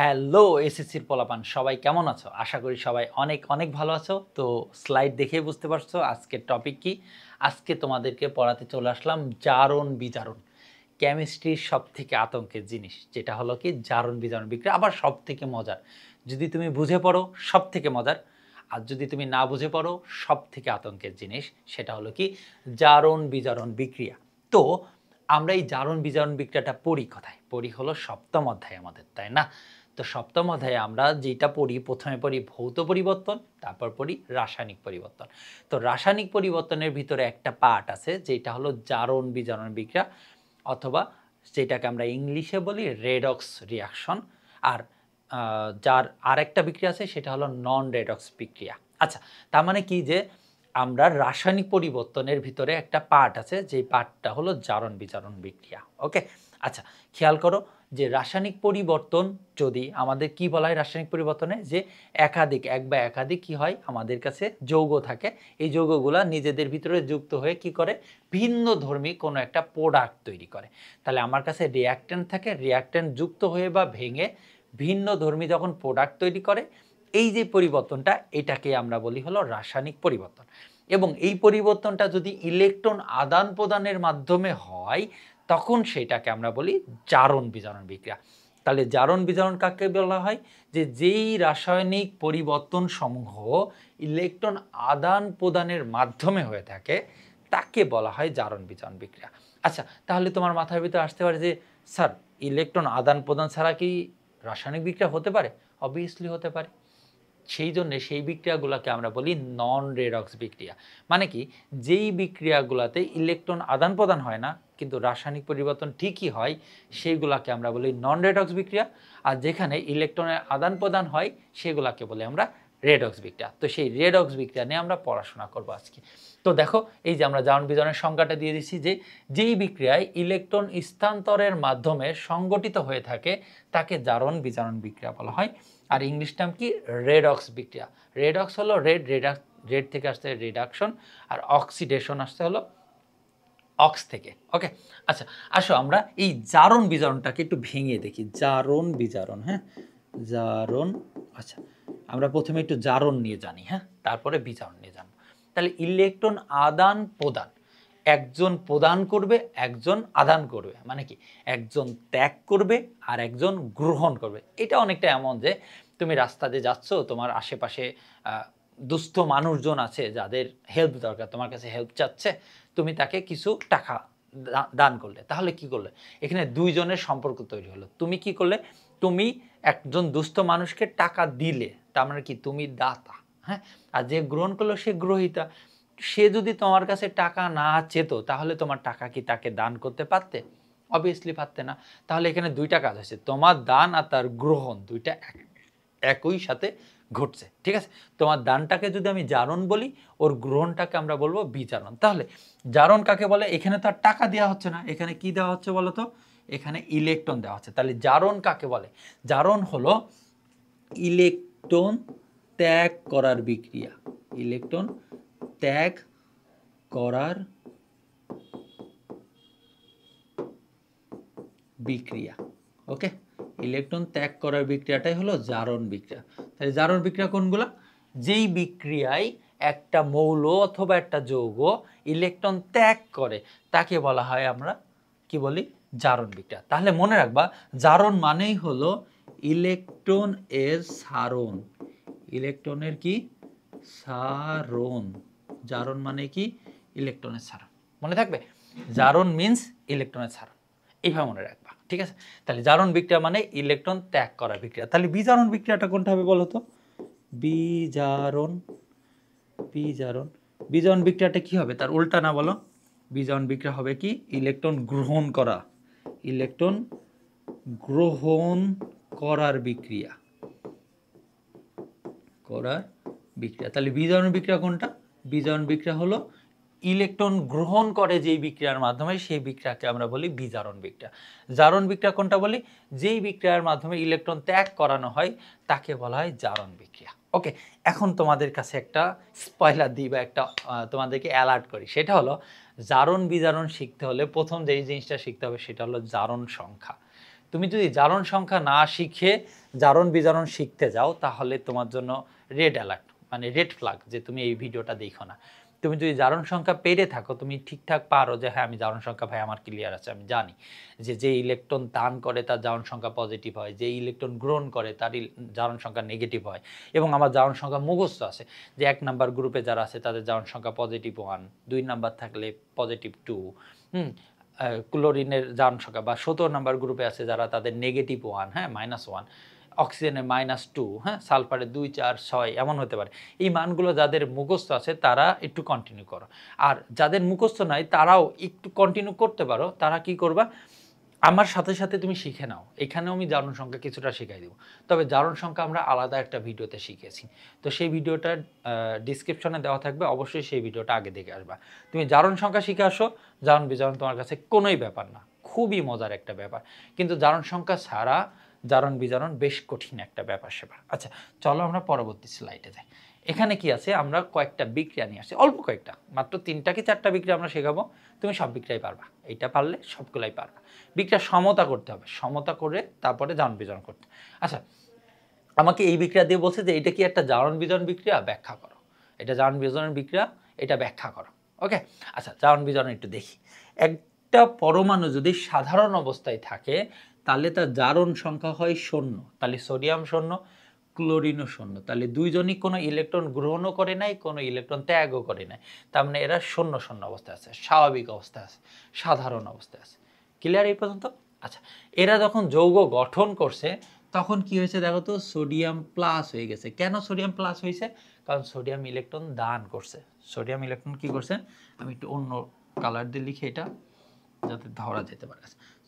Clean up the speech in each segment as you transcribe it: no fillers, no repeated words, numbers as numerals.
Hello এসএসসির পোলাপান সবাই কেমন আছো? আশা করি সবাই অনেক অনেক ভালো আছো। তো স্লাইড দেখেই বুঝতে পারছো আজকের টপিক কি। আজকে তোমাদেরকে পড়াতে চলে আসলাম জারণ বিজারণ। কেমিস্ট্রির সবথেকে আতঙ্কের জিনিস যেটা হলো কি জারণ বিজারণ বিক্রিয়া, আবার সবথেকে মজার। যদি তুমি বুঝে পড়ো সবথেকে মজার, আর যদি তুমি না বুঝে পড়ো সবথেকে আতঙ্কের জিনিস সেটা হলো কি জারণ বিজারণ বিক্রিয়া। তো আমরা এই জারণ বিজারণ বিক্রিয়াটা পড়ি কোথায়? পড়ি হলো সপ্তম অধ্যায়ে আমাদের, তাই না? তো সপ্তম অধ্যায়ে আমরা যেটা পড়ি, প্রথমে পড়ি ভৌত পরিবর্তন, তারপর পড়ি রাসায়নিক পরিবর্তন। তো রাসায়নিক পরিবর্তনের ভিতরে একটা পার্ট আছে যেটা হলো জারণ বিজারণ বিক্রিয়া, অথবা যেটাকে আমরা ইংলিশে বলি রেডক্স রিয়াকশন। আর যার আরেকটা বিক্রিয়া আছে সেটা হলো নন রেডক্স বিক্রিয়া। আচ্ছা, তার মানে কি যে আমরা রাসায়নিক পরিবর্তনের ভিতরে একটা পার্ট আছে, যেই পার্টটা হলো জারণ বিজারণ বিক্রিয়া। ওকে, আচ্ছা, খেয়াল করো যে রাসায়নিক পরিবর্তন যদি আমাদের কি বলা হয়, রাসায়নিক পরিবর্তনে যে একাধিক এক বা একাধিক কি হয় আমাদের কাছে যৌগ থাকে, এই যৌগগুলা নিজেদের ভিতরে যুক্ত হয়ে কি করে ভিন্ন ধর্মী কোনো একটা প্রোডাক্ট তৈরি করে। তাহলে আমার কাছে রিঅ্যাকট্যান্ট থাকে, রিঅ্যাকট্যান্ট যুক্ত হয়ে বা ভেঙে ভিন্ন ধর্মী যখন প্রোডাক্ট তৈরি করে, এই যে পরিবর্তনটা এটাকে আমরা বলি হলো রাসায়নিক পরিবর্তন। এবং এই পরিবর্তনটা যদি ইলেকট্রন আদান প্রদানের মাধ্যমে হয় তখন সেটাকে আমরা বলি জারণ বিজারণ বিক্রিয়া। তাহলে জারণ বিজারণ কাকে বলা হয়? যে যেই রাসায়নিক পরিবর্তন সমূহ ইলেকট্রন আদান প্রদানের মাধ্যমে হয়ে থাকে তাকে বলা হয় জারণ বিজারণ বিক্রিয়া। আচ্ছা, তাহলে তোমার মাথার ভিতরে আসতে পারে যে স্যার, ইলেকট্রন আদান প্রদান ছাড়া কি রাসায়নিক বিক্রিয়া হতে পারে? অবভিয়াসলি হতে পারে। সেই জন্য সেই বিক্রিয়াগুলোকে আমরা বলি নন রেডক্স বিক্রিয়া। মানে কি, যেই বিক্রিয়াগুলোতে ইলেকট্রন আদান প্রদান হয় না কিন্তু রাসায়নিক পরিবর্তন ঠিকই হয়, সেইগুলোকে আমরা বলি নন রেডক্স বিক্রিয়া। আর যেখানে ইলেকট্রনের আদান প্রদান হয় সেগুলোকে বলি আমরা রেডক্স বিক্রিয়া। তো সেই রেডক্স বিক্রিয়া নিয়ে আমরা পড়াশোনা করব আজকে। তো দেখো, এই যে আমরা জারণ বিজারণের সংজ্ঞাটা দিয়ে দিচ্ছি যে যেই বিক্রিয়ায় ইলেকট্রন স্থানান্তরের মাধ্যমে সংগঠিত হয়ে থাকে তাকে জারণ বিজারণ বিক্রিয়া বলা হয়। আর ইংলিশ নাম কি? রেডক্স বিক্রিয়া। রেডক্স হলো রেড থেকে আসছে রিডাকশন, আর অক্সিডেশন আসতে হলো অক্স থেকে। ওকে, আচ্ছা, আসো আমরা এই জারণ বিজারণটাকে একটু ভেঙে দেখি। জারণ বিজারণ, হ্যাঁ, জারণ। আচ্ছা, আমরা প্রথমে একটু জারণ নিয়ে জানি, হ্যাঁ, তারপরে বিজারণ নিয়ে জানবো। তাহলে ইলেকট্রন আদান প্রদান, একজন প্রদান করবে একজন আদান করবে, মানে কি একজন ত্যাগ করবে আর একজন গ্রহণ করবে। এটা অনেকটা এমন যে তুমি রাস্তা দিয়ে যাচ্ছ, তোমার আশেপাশে দুস্থ মানুষজন আছে যাদের হেল্প দরকার, তোমার কাছে হেল্প চাচ্ছে, তুমি তাকে কিছু টাকা দান করলে। তাহলে কি করলে? এখানে দুইজনের সম্পর্ক তৈরি হলো। তুমি কি করলে? তুমি একজন দুস্থ মানুষকে টাকা দিলে, তার মানে কি তুমি দাতা, হ্যাঁ, আর যে গ্রহণ করলো সে গ্রহীতা। সে যদি তোমার কাছে টাকা না চেত তাহলে তোমার টাকা কি তাকে দান করতে পারতে? অবভিয়াসলি পারতে না। তাহলে এখানে দুইটা কাজ আছে, তোমার দান আর তার গ্রহণ, দুইটা একই সাথে ঘটছে। ঠিক আছে, তোমার দানটাকে যদি আমি জারণ বলি, ওর গ্রহণটাকে আমরা বলবো বিজারণ। তাহলে জারণ কাকে বলে? এখানে তো আর টাকা দেওয়া হচ্ছে না, এখানে কি দেওয়া হচ্ছে বলো তো? এখানে ইলেকট্রন দেওয়া হচ্ছে। তাহলে জারণ কাকে বলে? জারণ হলো ইলেকট্রন ত্যাগ করার বিক্রিয়া। ইলেকট্রন ত্যাগ করার বিক্রিয়া। ওকে, ইলেকট্রন ত্যাগ করার বিক্রিয়াটাই হলো জারণ বিক্রিয়া। তাহলে জারণ বিক্রিয়া কোনগুলো? যেই বিক্রিয়ায় একটা মৌল অথবা একটা যৌগ ইলেকট্রন ত্যাগ করে তাকে বলা হয় আমরা কি বলি? জারণ বিক্রিয়া। তাহলে মনে রাখবা, জারণ মানেই হলো ইলেকট্রন এর সারণ। ইলেকট্রনের কি? সারণ। জারণ মানে কি? ইলেকট্রনের সারণ। মনে থাকবে, জারণ মিন্স ইলেকট্রনের সারণ, এইভাবে মনে রাখবা। ঠিক আছে, তাহলে জারণ বিক্রিয়া মানে ইলেকট্রন ত্যাগ করা বিক্রিয়া। তাহলে বিজারণ বিক্রিয়াটা কোনটা হবে বলো তো? বিজারণ। বিজারণ বিজারণ বিক্রিয়াটা কি হবে? তার উল্টা না বলো? বিজারণ বিক্রিয়া হবে কি? ইলেকট্রন গ্রহণ করা। ইলেকট্রন গ্রহণ করার বিক্রিয়া। করার বিক্রিয়া। তাহলে বিজারণ বিক্রিয়া কোনটা? বিজারণ বিক্রিয়া হলো ইলেকট্রন গ্রহণ করে যেই বিক্রিয়ার মাধ্যমে, সেই বিক্রিয়াকে আমরা বলি বিজারণ বিক্রিয়া। জারণ বিক্রিয়া কোনটা বলি? যেই বিক্রিয়ার মাধ্যমে ইলেকট্রন ত্যাগ করানো হয় তাকে বলা হয় জারণ বিক্রিয়া। ওকে, এখন তোমাদের কাছে একটা স্পয়লার দিই বা একটা তোমাদেরকে অ্যালার্ট করি। সেটা হলো, জারণ বিজারণ শিখতে হলে প্রথম যেই জিনিসটা শিখতে হবে সেটা হলো জারণ সংখ্যা। তুমি যদি জারণ সংখ্যা না শিখে জারণ বিজারণ শিখতে যাও তাহলে তোমার জন্য রেড অ্যালার্ট, মানে রেড ফ্ল্যাগ, যে তুমি এই ভিডিওটা দেখো না। তুমি যদি জারণ সংখ্যা পেরে থাকো, তুমি ঠিকঠাক পারো যে হ্যাঁ আমি জারণ সংখ্যা ভাই আমার ক্লিয়ার আছে, আমি জানি যে ইলেকট্রন দান করে তার জারণ সংখ্যা পজিটিভ হয়, যে ইলেকট্রন গ্রহণ করে তার জারণ সংখ্যা নেগেটিভ হয়, এবং আমার জারণ সংখ্যা মুখস্থ আছে যে 1 নাম্বার গ্রুপে যারা আছে তাদের জারণ সংখ্যা পজিটিভ 1, 2 নাম্বার থাকলে পজিটিভ 2, ক্লোরিনের জারণ সংখ্যা, বা 17 নাম্বার গ্রুপে আছে যারা তাদের নেগেটিভ 1, হ্যাঁ -1, অক্সিজেনের -2, হ্যাঁ সালফারের 2, 4, 6 এমন হতে পারে। এই মানগুলো যাদের মুখস্থ আছে তারা একটু কন্টিনিউ করো, আর যাদের মুখস্থ নাই তারাও একটু কন্টিনিউ করতে পারো। তারা কি করবা, আমার সাথে সাথে তুমি শিখে নাও। এখানেও আমি জারণ সংখ্যা কিছুটা শিখাই দেবো, তবে জারণ সংখ্যা আমরা আলাদা একটা ভিডিওতে শিখেছি, তো সেই ভিডিওটা ডিসক্রিপশনে দেওয়া থাকবে, অবশ্যই সেই ভিডিওটা আগে দেখে আসবা। তুমি জারণ সংখ্যা শিখে আসো, জারণ বিজারণ তোমার কাছে কোনোই ব্যাপার না, খুবই মজার একটা ব্যাপার। কিন্তু জারণ সংখ্যা ছাড়া জারণ বিজারণ বেশ কঠিন একটা ব্যাপার সেবার। আচ্ছা চলো আমরা পরবর্তী স্লাইডে যাই। এখানে কি আছে, আমরা কয়েকটা বিক্রিয়া নিয়ে আসছি, অল্প কয়েকটা, মাত্র 3টা কি 4টা বিক্রিয়া আমরা শেখাবো। তুমি সব বিক্রিয়াই পারবা, এইটা পারলে সবগুলাই পারবা। বিক্রিয়া সমতা করতে হবে, সমতা করে তারপরে জারণ বিজারণ করতে। আচ্ছা আমাকে এই বিক্রিয়া দিয়ে বলছে যে এটা কি একটা জারণ বিজারণ বিক্রিয়া, ব্যাখ্যা করো। এটা জারণ বিজারণ বিক্রিয়া, এটা ব্যাখ্যা করো। ওকে, আচ্ছা জারণ বিজারণ একটু দেখি। একটা পরমাণু যদি সাধারণ অবস্থায় থাকে তাহলে তার জারণ সংখ্যা হয় 0, তাহলে সোডিয়াম 0, ক্লোরিনও 0, তাহলে দুইজনই কোনো ইলেকট্রন গ্রহণও করে নাই, কোনো ইলেকট্রন ত্যাগও করে নাই, তার মানে এরা 0 অবস্থায় আছে, স্বাভাবিক অবস্থায় আছে, সাধারণ অবস্থায় আছে। ক্লিয়ার এই পর্যন্ত? আচ্ছা এরা যখন যৌগ গঠন করছে তখন কি হয়েছে দেখো তো, সোডিয়াম প্লাস হয়ে গেছে। কেন সোডিয়াম প্লাস হয়েছে? কারণ সোডিয়াম ইলেকট্রন দান করছে। সোডিয়াম ইলেকট্রন কি করছে, আমি একটু অন্য কালার দিয়ে লিখে এটা যাতে ধরা যেতে পারে।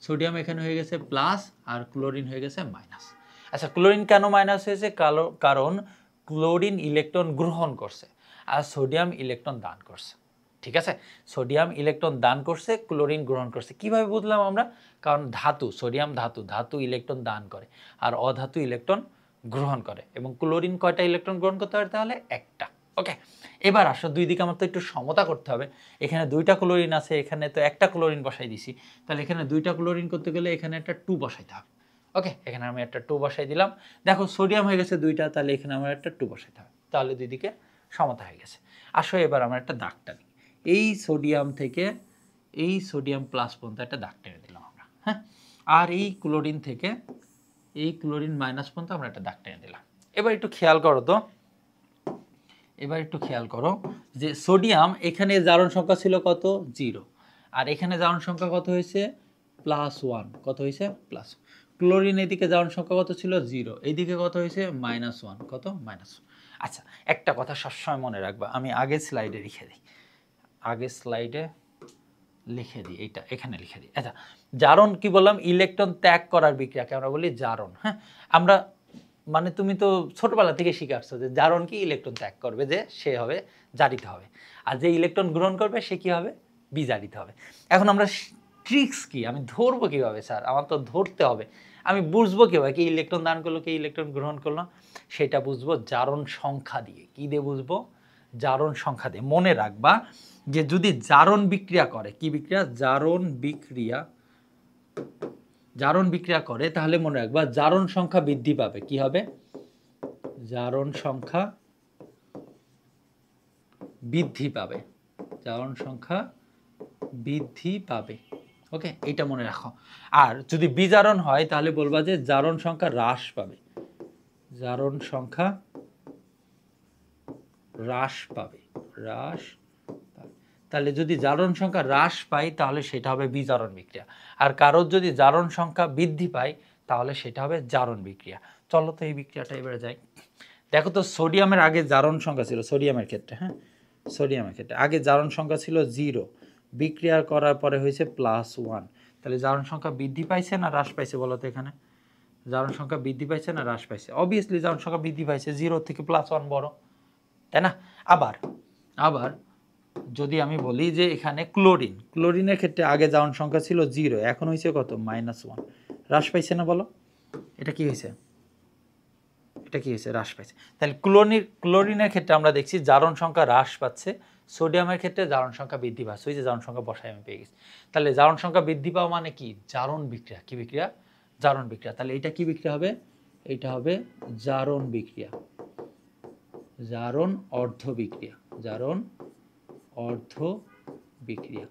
সোডিয়াম এখানে হয়ে গেছে প্লাস আর ক্লোরিন হয়ে গেছে মাইনাস। আচ্ছা ক্লোরিন কেন মাইনাস হয়েছে? কারণ ক্লোরিন ইলেকট্রন গ্রহণ করছে আর সোডিয়াম ইলেকট্রন দান করছে। ঠিক আছে, সোডিয়াম ইলেকট্রন দান করছে, ক্লোরিন গ্রহণ করছে। কিভাবে বুঝলাম আমরা? কারণ ধাতু, সোডিয়াম ধাতু, ধাতু ইলেকট্রন দান করে আর অধাতু ইলেকট্রন গ্রহণ করে। এবং ক্লোরিন কয়টা ইলেকট্রন গ্রহণ করতে পারে তাহলে? একটা। ওকে, এবার আসো দুই দিকে আমার তো একটু সমতা করতে হবে। এখানে 2টা ক্লোরিন আছে, এখানে তো একটা ক্লোরিন বসাই দিছি, তাহলে এখানে 2টা ক্লোরিন করতে গেলে এখানে একটা 2 বসাইতে হবে। ওকে, এখানে আমি একটা 2 বসাই দিলাম। দেখো সোডিয়াম হয়ে গেছে 2টা, তাহলে এখানে আমার একটা 2 বসাইতে হবে, তাহলে দুই দিকে সমতা হয়ে গেছে। আসো এবার আমরা একটা দাগ টানি, এই সোডিয়াম থেকে এই সোডিয়াম প্লাস পর্যন্ত একটা দাগ টেনে দিলাম আমরা, হ্যাঁ। আর এই ক্লোরিন থেকে এই ক্লোরিন মাইনাস পর্যন্ত আমরা একটা দাগ টেনে দিলাম। এবার একটু খেয়াল করো তো, এবার একটু খেয়াল করো যে সোডিয়াম এখানে জারণ সংখ্যা ছিল কত? 0, আর এখানে জারণ সংখ্যা কত হয়েছে? +1। কত হয়েছে? প্লাস। ক্লোরিন এদিকে জারণ সংখ্যা কত ছিল? 0, এইদিকে কত হয়েছে? -1। কত? -1। আচ্ছা একটা কথা সবসময় মনে রাখবা, আমি আগের স্লাইডে লিখে দিই, আগের স্লাইডে লিখে দিই, এইটা এখানে লিখে দিই। আচ্ছা জারণ কি বললাম? ইলেকট্রন ত্যাগ করার বিক্রিয়াকে আমরা বলি জারণ, হ্যাঁ। আমরা মানে তুমি তো ছোটবেলা থেকে শিখে আসছো যে জারণ কি, ইলেকট্রন ত্যাগ করবে যে সে হবে জারিত হবে, আর যে ইলেকট্রন গ্রহণ করবে সে কি হবে? বিজারিত হবে। এখন আমরা ট্রিক্স কি, আমি ধরবো কিভাবে স্যার? আমার তো ধরতে হবে, আমি বুঝবো কিভাবে কি ইলেকট্রন দান করলো কি ইলেকট্রন গ্রহণ করলো? সেটা বুঝবো জারণ সংখ্যা দিয়ে। কি দিয়ে বুঝবো? জারণ সংখ্যা দিয়ে। মনে রাখবা যে যদি জারণ বিক্রিয়া করে, কি বিক্রিয়া? জারণ বিক্রিয়া, জারণ বিক্রিয়া করে তাহলে মনে রাখবা জারণ সংখ্যা বৃদ্ধি পাবে। কি হবে? জারণ সংখ্যা বৃদ্ধি পাবে, জারণ সংখ্যা বৃদ্ধি পাবে। ওকে, এটা মনে রাখো। আর যদি বিজারণ হয় তাহলে বলবা যে জারণ সংখ্যা হ্রাস পাবে, জারণ সংখ্যা হ্রাস পাবে, হ্রাস পাবে। তাহলে যদি জারণ সংখ্যা হ্রাস পায় তাহলে সেটা হবে বিজারণ বিক্রিয়া, আর কারোর যদি জারণ সংখ্যা বৃদ্ধি পায় তাহলে সেটা হবে জারণ বিক্রিয়া। চলো তো এই বিক্রিয়াটা এবারে যাই। দেখো তো সোডিয়ামের আগে জারণ সংখ্যা ছিল, সোডিয়ামের ক্ষেত্রে, হ্যাঁ সোডিয়ামের ক্ষেত্রে আগে জারণ সংখ্যা ছিল 0, বিক্রিয়া করার পরে হয়েছে +1, তাহলে জারণ সংখ্যা বৃদ্ধি পাইছে না হ্রাস পাইছে বলো তো? এখানে জারণ সংখ্যা বৃদ্ধি পাইছে না হ্রাস পাইছে? অবভিয়াসলি জারণ সংখ্যা বৃদ্ধি পাইছে, 0 থেকে +1 বড়, তাই না? আবার আবার যদি আমি বলি যে এখানে ক্লোরিন, ক্লোরিনের ক্ষেত্রে আগে জারণ সংখ্যা ছিল 0, এখন হয়েছে কত? -1, হ্রাস পাইছে না বলো? এটা কি হয়েছে? এটা কি হয়েছে? হ্রাস পাইছে। তাহলে ক্লোরিনের ক্ষেত্রে আমরা দেখছি জারণ সংখ্যা হ্রাস পাচ্ছে, সোডিয়ামের ক্ষেত্রে জারণ সংখ্যা বৃদ্ধি পাচ্ছে। ওই যে জারণ সংখ্যা বসায় আমি পেয়ে গেছি। তাহলে জারণ সংখ্যা বৃদ্ধি পাওয়া মানে কি? জারণ বিক্রিয়া। কি বিক্রিয়া? জারণ বিক্রিয়া। তাহলে এটা কি বিক্রিয়া হবে? এটা হবে জারণ বিক্রিয়া, জারণ অর্ধ বিক্রিয়া, জারণ অর্ধ বিক্রিয়া।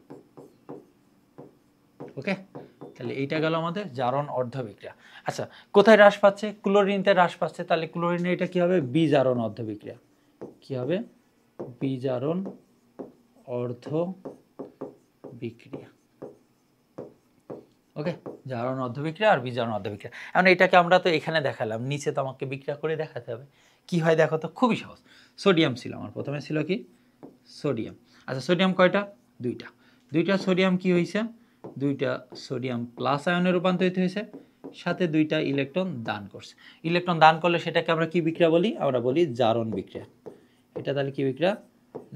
ওকে, তাহলে এইটা গেল আমাদের জারণ অর্ধ বিক্রিয়া। আচ্ছা, কোথায় হ্রাস পাচ্ছে? ক্লোরিনতে হ্রাস পাচ্ছে। তাহলে ক্লোরিনে এটা কি হবে? বিজারণ অর্ধ বিক্রিয়া। কি হবে? বিজারণ অর্ধ বিক্রিয়া। ওকে, জারণ অর্ধ বিক্রিয়া আর বিজারণ অর্ধ বিক্রিয়া। এখন এটাকে আমরা তো এখানে দেখালাম, নিচে তো আমাকে বিক্রিয়া করে দেখাতে হবে। কি হয় দেখো তো, খুবই সহজ। সোডিয়াম ছিল আমার, প্রথমে ছিল কি? সোডিয়াম। আচ্ছা, সোডিয়াম কয়টা? দুইটা। দুইটা সোডিয়াম কি হয়েছে? দুইটা সোডিয়াম প্লাস আয়নে রূপান্তরিত হয়েছে, সাথে দুইটা ইলেকট্রন দান করছে। ইলেকট্রন দান করলে সেটাকে আমরা কি বিক্রিয়া বলি? আমরা বলি জারণ বিক্রিয়া। এটা তাহলে কি বিক্রিয়া?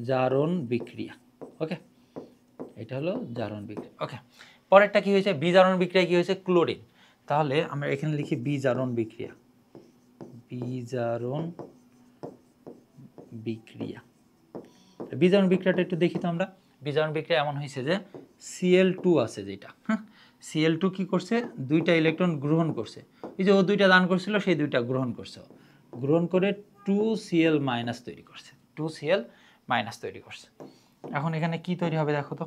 জারণ বিক্রিয়া। ওকে, এটা হলো জারণ বিক্রিয়া। ওকে, পরেরটা কি হয়েছে? বিজারণ বিক্রিয়া কি হয়েছে? ক্লোরিন। তাহলে আমরা এখানে লিখি বিজারণ বিক্রিয়া, বিজারণ বিক্রিয়া। বিজারণ বিক্রিয়াটা একটু দেখি তো আমরা। বিজারণ বিক্রিয়া এমন হয়েছে যে Cl2 আছে যেটা, হ্যাঁ, Cl2 কি করছে? দুইটা ইলেকট্রন গ্রহণ করছে। এই যে ও দুইটা দান করছিল, সেই দুইটা গ্রহণ করছে, গ্রহণ করে 2Cl- তৈরি করছে, 2Cl- তৈরি করছে। এখন এখানে কি তৈরি হবে দেখো তো।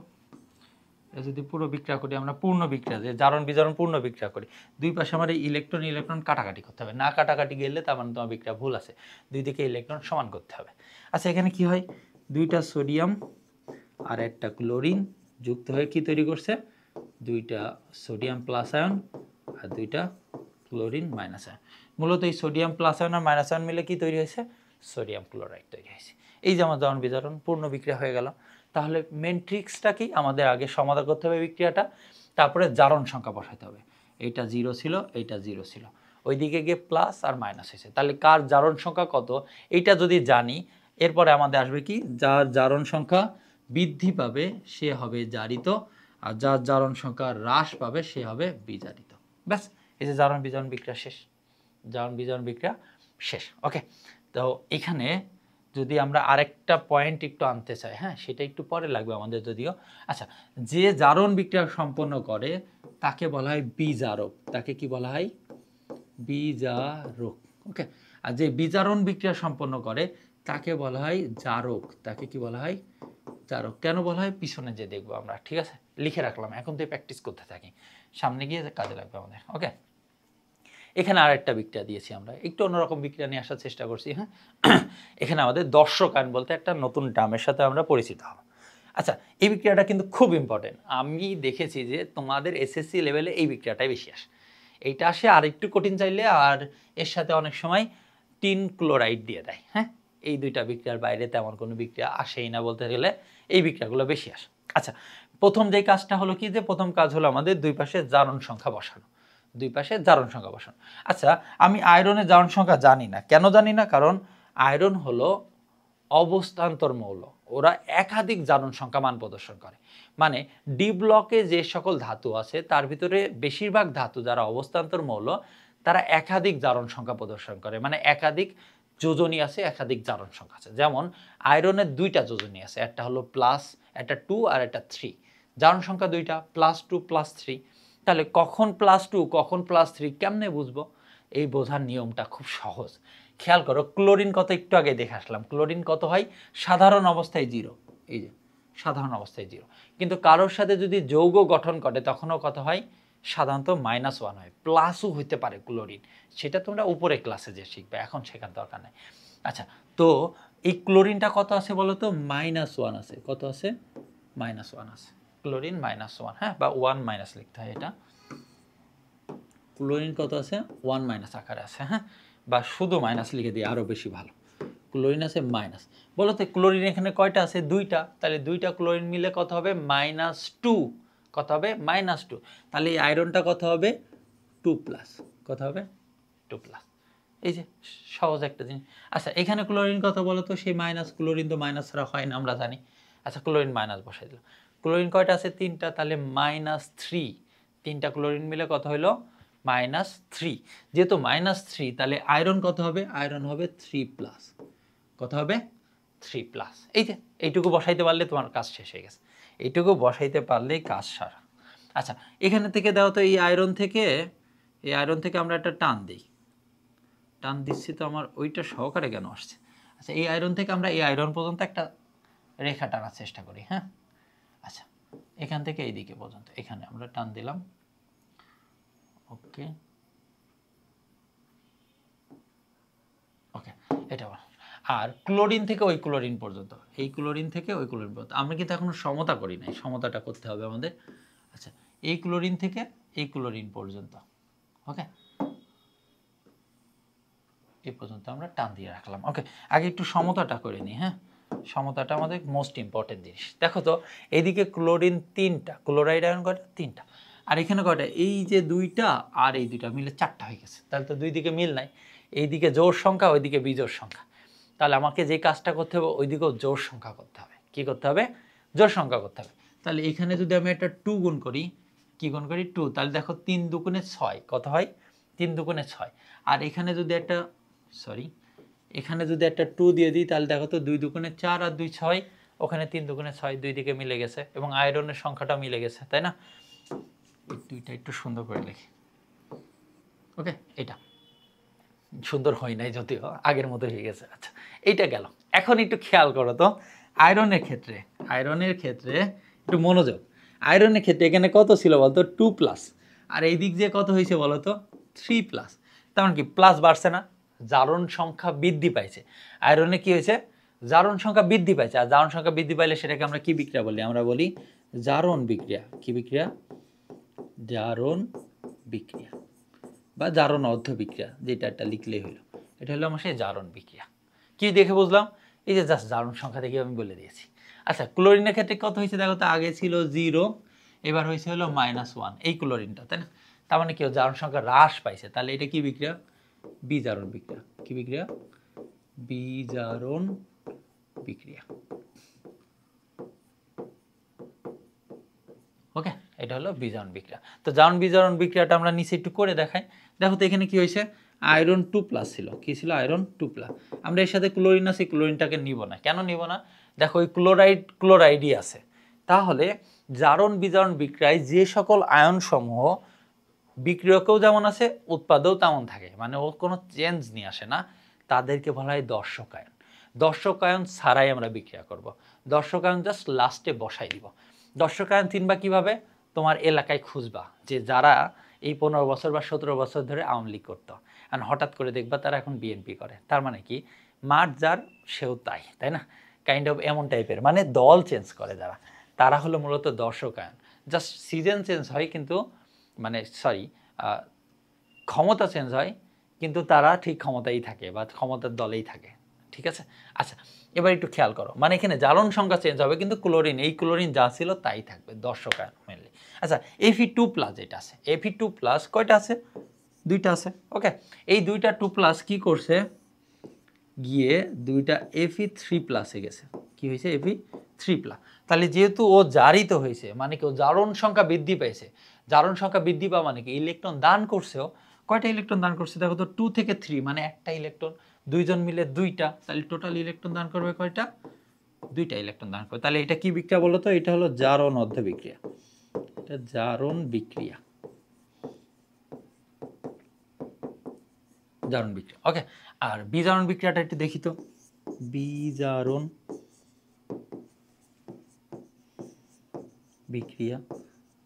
যদি পুরো বিক্রিয়া করি আমরা, পূর্ণ বিক্রিয়া, যে জারণ বিজারণ পূর্ণ বিক্রিয়া করি, দুই পাশে আমার এই ইলেকট্রন ইলেকট্রন কাটাকাটি করতে হবে। না কাটাকাটি গেলে তার মানে তোমার বিক্রিয়া ভুল আছে, দুই দিকে ইলেকট্রন সমান করতে হবে। আচ্ছা, এখানে কি হয়? দুইটা সোডিয়াম আর একটা ক্লোরিন যুক্ত হয়ে কি তৈরি করছে? দুইটা সোডিয়াম প্লাস আয়ন আর দুইটা ক্লোরিন মাইনাস আয়ন। মূলত এই সোডিয়াম প্লাস আয়ন আর মাইনাস আয়ন মিলে কি তৈরি হয়েছে? সোডিয়াম ক্লোরাইড তৈরি হয়েছে। এই যে আমার জারণ বিজারণ পূর্ণ বিক্রিয়া হয়ে গেল। তাহলে মেন ট্রিক্সটা কি? আমাদের আগে সমাধান করতে হবে বিক্রিয়াটা, তারপরে জারণ সংখ্যা বসাতে হবে। এইটা 0 ছিল, এইটা 0 ছিল, ওইদিকে গিয়ে প্লাস আর মাইনাস হয়েছে। তাহলে কার জারণ সংখ্যা কত এইটা যদি জানি, এরপরে আমাদের আসবে কি? যার জারণ সংখ্যা বৃদ্ধি পাবে সে হবে জারিত, আর যার জারণ সংখ্যা হ্রাস পাবে সে হবে বিজারিত। ব্যাস, এই যে জারণ বিজারণ বিক্রিয়া শেষ, জারণ বিজারণ বিক্রিয়া শেষ। ওকে, তো এখানে যদি আমরা আরেকটা পয়েন্ট একটু আনতে চাই, হ্যাঁ, সেটা একটু পরে লাগবে আমাদের যদিও। আচ্ছা, যে জারণ বিক্রিয়া সম্পন্ন করে তাকে বলা হয় বিজারক। তাকে কি বলা হয়? বিজারক। ওকে, আর যে বিজারণ বিক্রিয়া সম্পন্ন করে তাকে বলা হয় জারক। তাকে কি বলা হয়? জারক। কেন বলা হয় পিছনে যে দেখবো আমরা, ঠিক আছে? লিখে রাখলাম, এখন তো প্র্যাকটিস করতে থাকি, সামনে গিয়ে কাজে লাগবে আমাদের। ওকে, এখানে আরেকটা বিক্রিয়া দিয়েছি আমরা, একটু অন্যরকম বিক্রিয়া নিয়ে আসার চেষ্টা করছি। হ্যাঁ, এখানে আমাদের দর্শক আয়ন বলতে একটা নতুন টার্মের সাথে আমরা পরিচিত হব। আচ্ছা, এই বিক্রিয়াটা কিন্তু খুব ইম্পর্টেন্ট। আমি দেখেছি যে তোমাদের এসএসসি লেভেলে এই বিক্রিয়াটাই বেশি আসে। এইটা আসে আর একটু কঠিন চাইলে, আর এর সাথে অনেক সময় টিন ক্লোরাইড দিয়ে দেয়। হ্যাঁ, এই দুইটা বিক্রিয়ার বাইরে তেমন কোনো বিক্রিয়া আসেই না বলতে গেলে, এই বিক্রিয়াগুলো বেশি আসে। আচ্ছা, প্রথম যে কাজটা হলো কি? যে প্রথম কাজ হলো আমাদের দুই পাশে জারণ সংখ্যা বসানো, দুই পাশে জারণ সংখ্যা বসানো। আচ্ছা, আমি আয়রনের জারণ সংখ্যা জানি না। কেন জানি না? কারণ আয়রন হলো অবস্থান্তর মৌল, ওরা একাধিক জারণ সংখ্যা মান প্রদর্শন করে। মানে ডি ব্লকে যে সকল ধাতু আছে তার ভিতরে বেশিরভাগ ধাতু যারা অবস্থান্তর মৌল, তারা একাধিক জারণ সংখ্যা প্রদর্শন করে। মানে একাধিক যোজনী আছে, একাধিক জারণ সংখ্যা আছে। যেমন আয়রনের দুইটা যোজনী আছে, একটা হলো প্লাস, একটা 2 আর একটা 3। জারণ সংখ্যা দুইটা, +2 +3। তাহলে কখন +2 কখন +3 কেমনে বুঝবো? এই বোঝার নিয়মটা খুব সহজ। খেয়াল করো, ক্লোরিন কত একটু আগে দেখে আসলাম। ক্লোরিন কত হয়? সাধারণ অবস্থায় 0, এই যে সাধারণ অবস্থায় 0। কিন্তু কারোর সাথে যদি যৌগ গঠন করে তখনও কত হয়? সাধারণত -1 হয়, প্লাসও হইতে পারে ক্লোরিন। সেটা তোমরা উপরে ক্লাসে যে শিখবে, এখন শেখার দরকার নেই। আচ্ছা, তো এই ক্লোরিনটা কত আছে বলো তো? -1 আছে। কত আছে? -1 আছে। ক্লোরিন -1, হ্যাঁ, বা 1- লিখতে হয় এটা। ক্লোরিন কত আছে? 1- আকারে আছে, হ্যাঁ, বা শুধু মাইনাস লিখে দিই আরও বেশি ভালো। ক্লোরিন আছে মাইনাস। বলো তো ক্লোরিন এখানে কয়টা আছে? দুইটা। তাহলে দুইটা ক্লোরিন মিলে কত হবে? -2। কত হবে? -2। তাহলে এই আয়রনটা কত হবে? 2+। কত হবে? 2+। এই যে সহজ একটা জিনিস। আচ্ছা, এখানে ক্লোরিন কত বলো তো? সেই মাইনাস, ক্লোরিন তো মাইনাস ছাড়া হয় না আমরা জানি। আচ্ছা, ক্লোরিন মাইনাস বসাই দিল। ক্লোরিন কয়টা আছে? 3টা। তাহলে -3। 3টা ক্লোরিন মিলে কত হলো? -3। যেহেতু -3, তাহলে আয়রন কত হবে? আয়রন হবে 3+। কত হবে? 3+। এই যে এইটুকু বসাইতে পারলে তোমার কাজ শেষ হয়ে গেছে। এইটুকু বসাইতে পারলেই কাজ সারা। আচ্ছা, এখানে থেকে দাও তো, এই আয়রন থেকে এই আয়রন থেকে আমরা একটা টান দিই, টান দিচ্ছি তো আমার ওইটা সহকারে কেন আসছে? আচ্ছা, এই আয়রন থেকে আমরা এই আয়রন পর্যন্ত একটা রেখা টানার চেষ্টা করি। হ্যাঁ, আচ্ছা, এখান থেকে এই দিকে পর্যন্ত এখানে আমরা টান দিলাম। ওকে ওকে, এটা আর ক্লোরিন থেকে ওই ক্লোরিন পর্যন্ত, এই ক্লোরিন থেকে ওই ক্লোরিন পর্যন্ত আমরা কিন্তু এখনো সমতা করি নাই, সমতাটা করতে হবে আমাদের। আচ্ছা, এই ক্লোরিন থেকে এই ক্লোরিন পর্যন্ত, ওকে, এই পর্যন্ত আমরা টান দিয়ে রাখলাম। ওকে, আগে একটু সমতাটা করে নিই। হ্যাঁ, সমতাটা আমাদের মোস্ট ইম্পর্টেন্ট জিনিস। দেখো তো এইদিকে ক্লোরিন 3টা, ক্লোরাইড আয়ন কয়টা? 3টা, আর এখানে কয়টা? এই যে 2টা আর এই 2টা মিলে 4টা হয়ে গেছে। তাহলে তো দুই দিকে মিল নাই, এইদিকে জোড় সংখ্যা, ওইদিকে বিজোড় সংখ্যা। তাহলে আমাকে যে কাজটা করতে হবে ওইদিকেও জোড় সংখ্যা করতে হবে। কি করতে হবে? জোড় সংখ্যা করতে হবে। তাহলে এখানে যদি আমি একটা 2 গুণ করি, কি গুণ করি? 2, তাহলে দেখো 3 দুগুণে 6, কত হয়? 3 দুগুণে 6। আর এখানে যদি একটা এখানে যদি একটা 2 দিয়ে দিই, তাহলে দেখো তো 2 দুগুণে 4 আর 2 6, ওখানে 3 দুগুণে 6, দুই দিকে মিলে গেছে এবং আয়রনের সংখ্যাটা মিলে গেছে, তাই না? এই দুইটা একটু সুন্দর করে লিখি। ওকে, এটা সুন্দর হয় নাই যদিও, আগের মতো হয়ে গেছে। আচ্ছা, এইটা গেল। এখন একটু খেয়াল করো তো আয়রনের ক্ষেত্রে, একটু মনোযোগ। আয়রনের ক্ষেত্রে এখানে কত ছিল বলতো? 2+, আর এই দিক দিয়ে কত হয়েছে বলতো? 3+। তার মানে কি প্লাস বাড়ছে না? জারণ সংখ্যা বৃদ্ধি পাইছে। আয়রনে কি হয়েছে? জারণ সংখ্যা বৃদ্ধি পাইছে। আর জারণ সংখ্যা বৃদ্ধি পাইলে সেটাকে আমরা কি বিক্রিয়া বলি? আমরা বলি জারণ বিক্রিয়া। কি বিক্রিয়া? জারণ বিক্রিয়া বা জারণ অর্ধ বিক্রিয়া, যেটা একটা লিখলেই হলো। এটা হলো আমার সেই জারণ বিক্রিয়া। কি দেখে বুঝলাম? এই যে জাস্ট জারণ সংখ্যা দেখে আমি বলে দিয়েছি। আচ্ছা, ক্লোরিনের ক্ষেত্রে কত হয়েছে দেখো তো? আগে ছিল 0, এবার হয়েছে হলো -1, এই ক্লোরিনটা, তাই না? তার মানে কি জারণ সংখ্যা হ্রাস পাইছে। তাহলে এটা কি বিক্রিয়া? বিজারণ বিক্রিয়া। কি বিক্রিয়া? বিজারণ বিক্রিয়া। ওকে, এটা হলো বিজারণ বিক্রিয়া। তো জারণ বিজারণ বিক্রিয়াটা আমরা নিচে একটু করে দেখাই। দেখো তো এখানে কি হয়েছে? আয়রন 2+ ছিল। কি ছিল? আয়রন 2+। আমরা এর সাথে ক্লোরিন আছে, ক্লোরিনটাকে নিব না। কেন নিব না? দেখো ওই ক্লোরাইডই আছে। তাহলে জারণ বিজারণ বিক্রিয়ায় যে সকল আয়ন সমূহ বিক্রিয়কেও যেমন আছে, উৎপাদেও তেমন থাকে, মানে ও কোনো চেঞ্জ নিয়ে আসে না, তাদেরকে বলা হয় দর্শক আয়ন। দর্শক আয়ন ছাড়াই আমরা বিক্রিয়া করব। দর্শক আয়ন জাস্ট লাস্টে বসাই দিব। দর্শক আয়ন চিনবা কিভাবে? তোমার এলাকায় খুঁজবা যে যারা এই 15 বছর বা 17 বছর ধরে আওয়ামী লীগ করতো, আর হঠাৎ করে দেখবা তারা এখন বিএনপি করে। তার মানে কি? মাঠ যার সেও তাই, তাই না? কাইন্ড অফ এমন টাইপের, মানে দল চেঞ্জ করে যারা, তারা হলো মূলত দর্শক আয়ন। জাস্ট সিজন চেঞ্জ হয়, কিন্তু মানে ক্ষমতা চেঞ্জ হয়, কিন্তু তারা ঠিক ক্ষমতাই থাকে বা ক্ষমতার দলেই থাকে। ঠিক আছে? আচ্ছা, এবার একটু খেয়াল করো, মানে এখানে জারণ সংখ্যা চেঞ্জ হবে, কিন্তু ক্লোরিন, এই ক্লোরিন যা ছিল তাই থাকবে, দর্শক আয়ন মেনলি। আচ্ছা, Fe2+ যেটা আছে, Fe2+ কয়টা আছে? 2টা আছে। ওকে, এই 2টা 2+ কি করছে? গিয়ে 2টা Fe3+ গেছে। কি হয়েছে? Fe3+। তাহলে যেহেতু ও জারিত হয়েছে, মানে কি ও জারণ সংখ্যা বৃদ্ধি পেয়েছে। জারণ সংখ্যা বৃদ্ধি পাওয়া মানে কি? ইলেকট্রন দান করছেও। কয়টা ইলেকট্রন দান করছে দেখো তো? 2 থেকে 3, মানে একটা ইলেকট্রন। দুইজন মিলে 2টা, তাহলে টোটাল ইলেকট্রন দান করবে কয়টা? 2টা ইলেকট্রন দান করবে। তাহলে এটা কি বিক্রিয়া বলো তো? এটা হলো জারণ অর্ধ বিক্রিয়া। এটা জারণ বিক্রিয়া, জারণ বিক্রিয়া। ওকে, আর বিজারণ বিক্রিয়াটা একটু দেখি তো। বিজারণ বিক্রিয়া,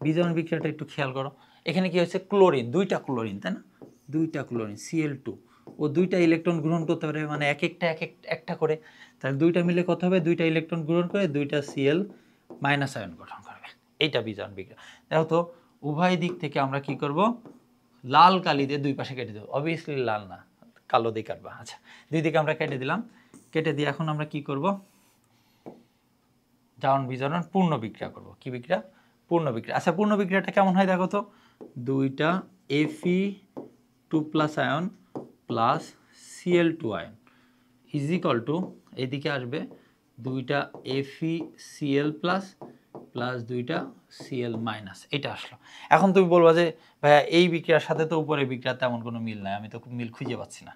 বিজারণ বিক্রিয়াটা একটু খেয়াল করো। এখানে কি হয়েছে? ক্লোরিন, 2টা ক্লোরিন, তাই না? 2টা ক্লোরিন, Cl2, ও 2টা ইলেকট্রন গ্রহণ করতে পারে, মানে একটা করে। তাহলে 2টা মিলে কত হবে? 2টা ইলেকট্রন গ্রহণ করে 2টা Cl- আয়ন গঠন করবে। এইটা বিজারণ বিক্রিয়া। দেখো তো উভয় দিক থেকে আমরা কি করব? লাল কালি দিয়ে দুই পাশে কেটে দেবো। অবভিয়াসলি লাল না, কালো দিয়ে কাটবা। আচ্ছা, দুই দিকে আমরা কেটে দিলাম। কেটে দিয়ে এখন আমরা কি করব? জারণ বিজারণ পূর্ণ বিক্রিয়া করব। কি বিক্রিয়া? পূর্ণ বিক্রিয়া। আচ্ছা, পূর্ণ বিক্রিয়াটা কেমন হয় দেখো তো? 2টা Fe2+ ion plus Cl2 ion is equal to, এদিকে আসবে 2টা FeCl+ প্লাস 2টা Cl-। এটা আসলো। এখন তুমি বলবা যে ভাইয়া এই বিক্রিয়ার সাথে তো উপরে বিক্রিয়া তেমন কোনো মিল নাই, আমি তো মিল খুঁজে পাচ্ছি না।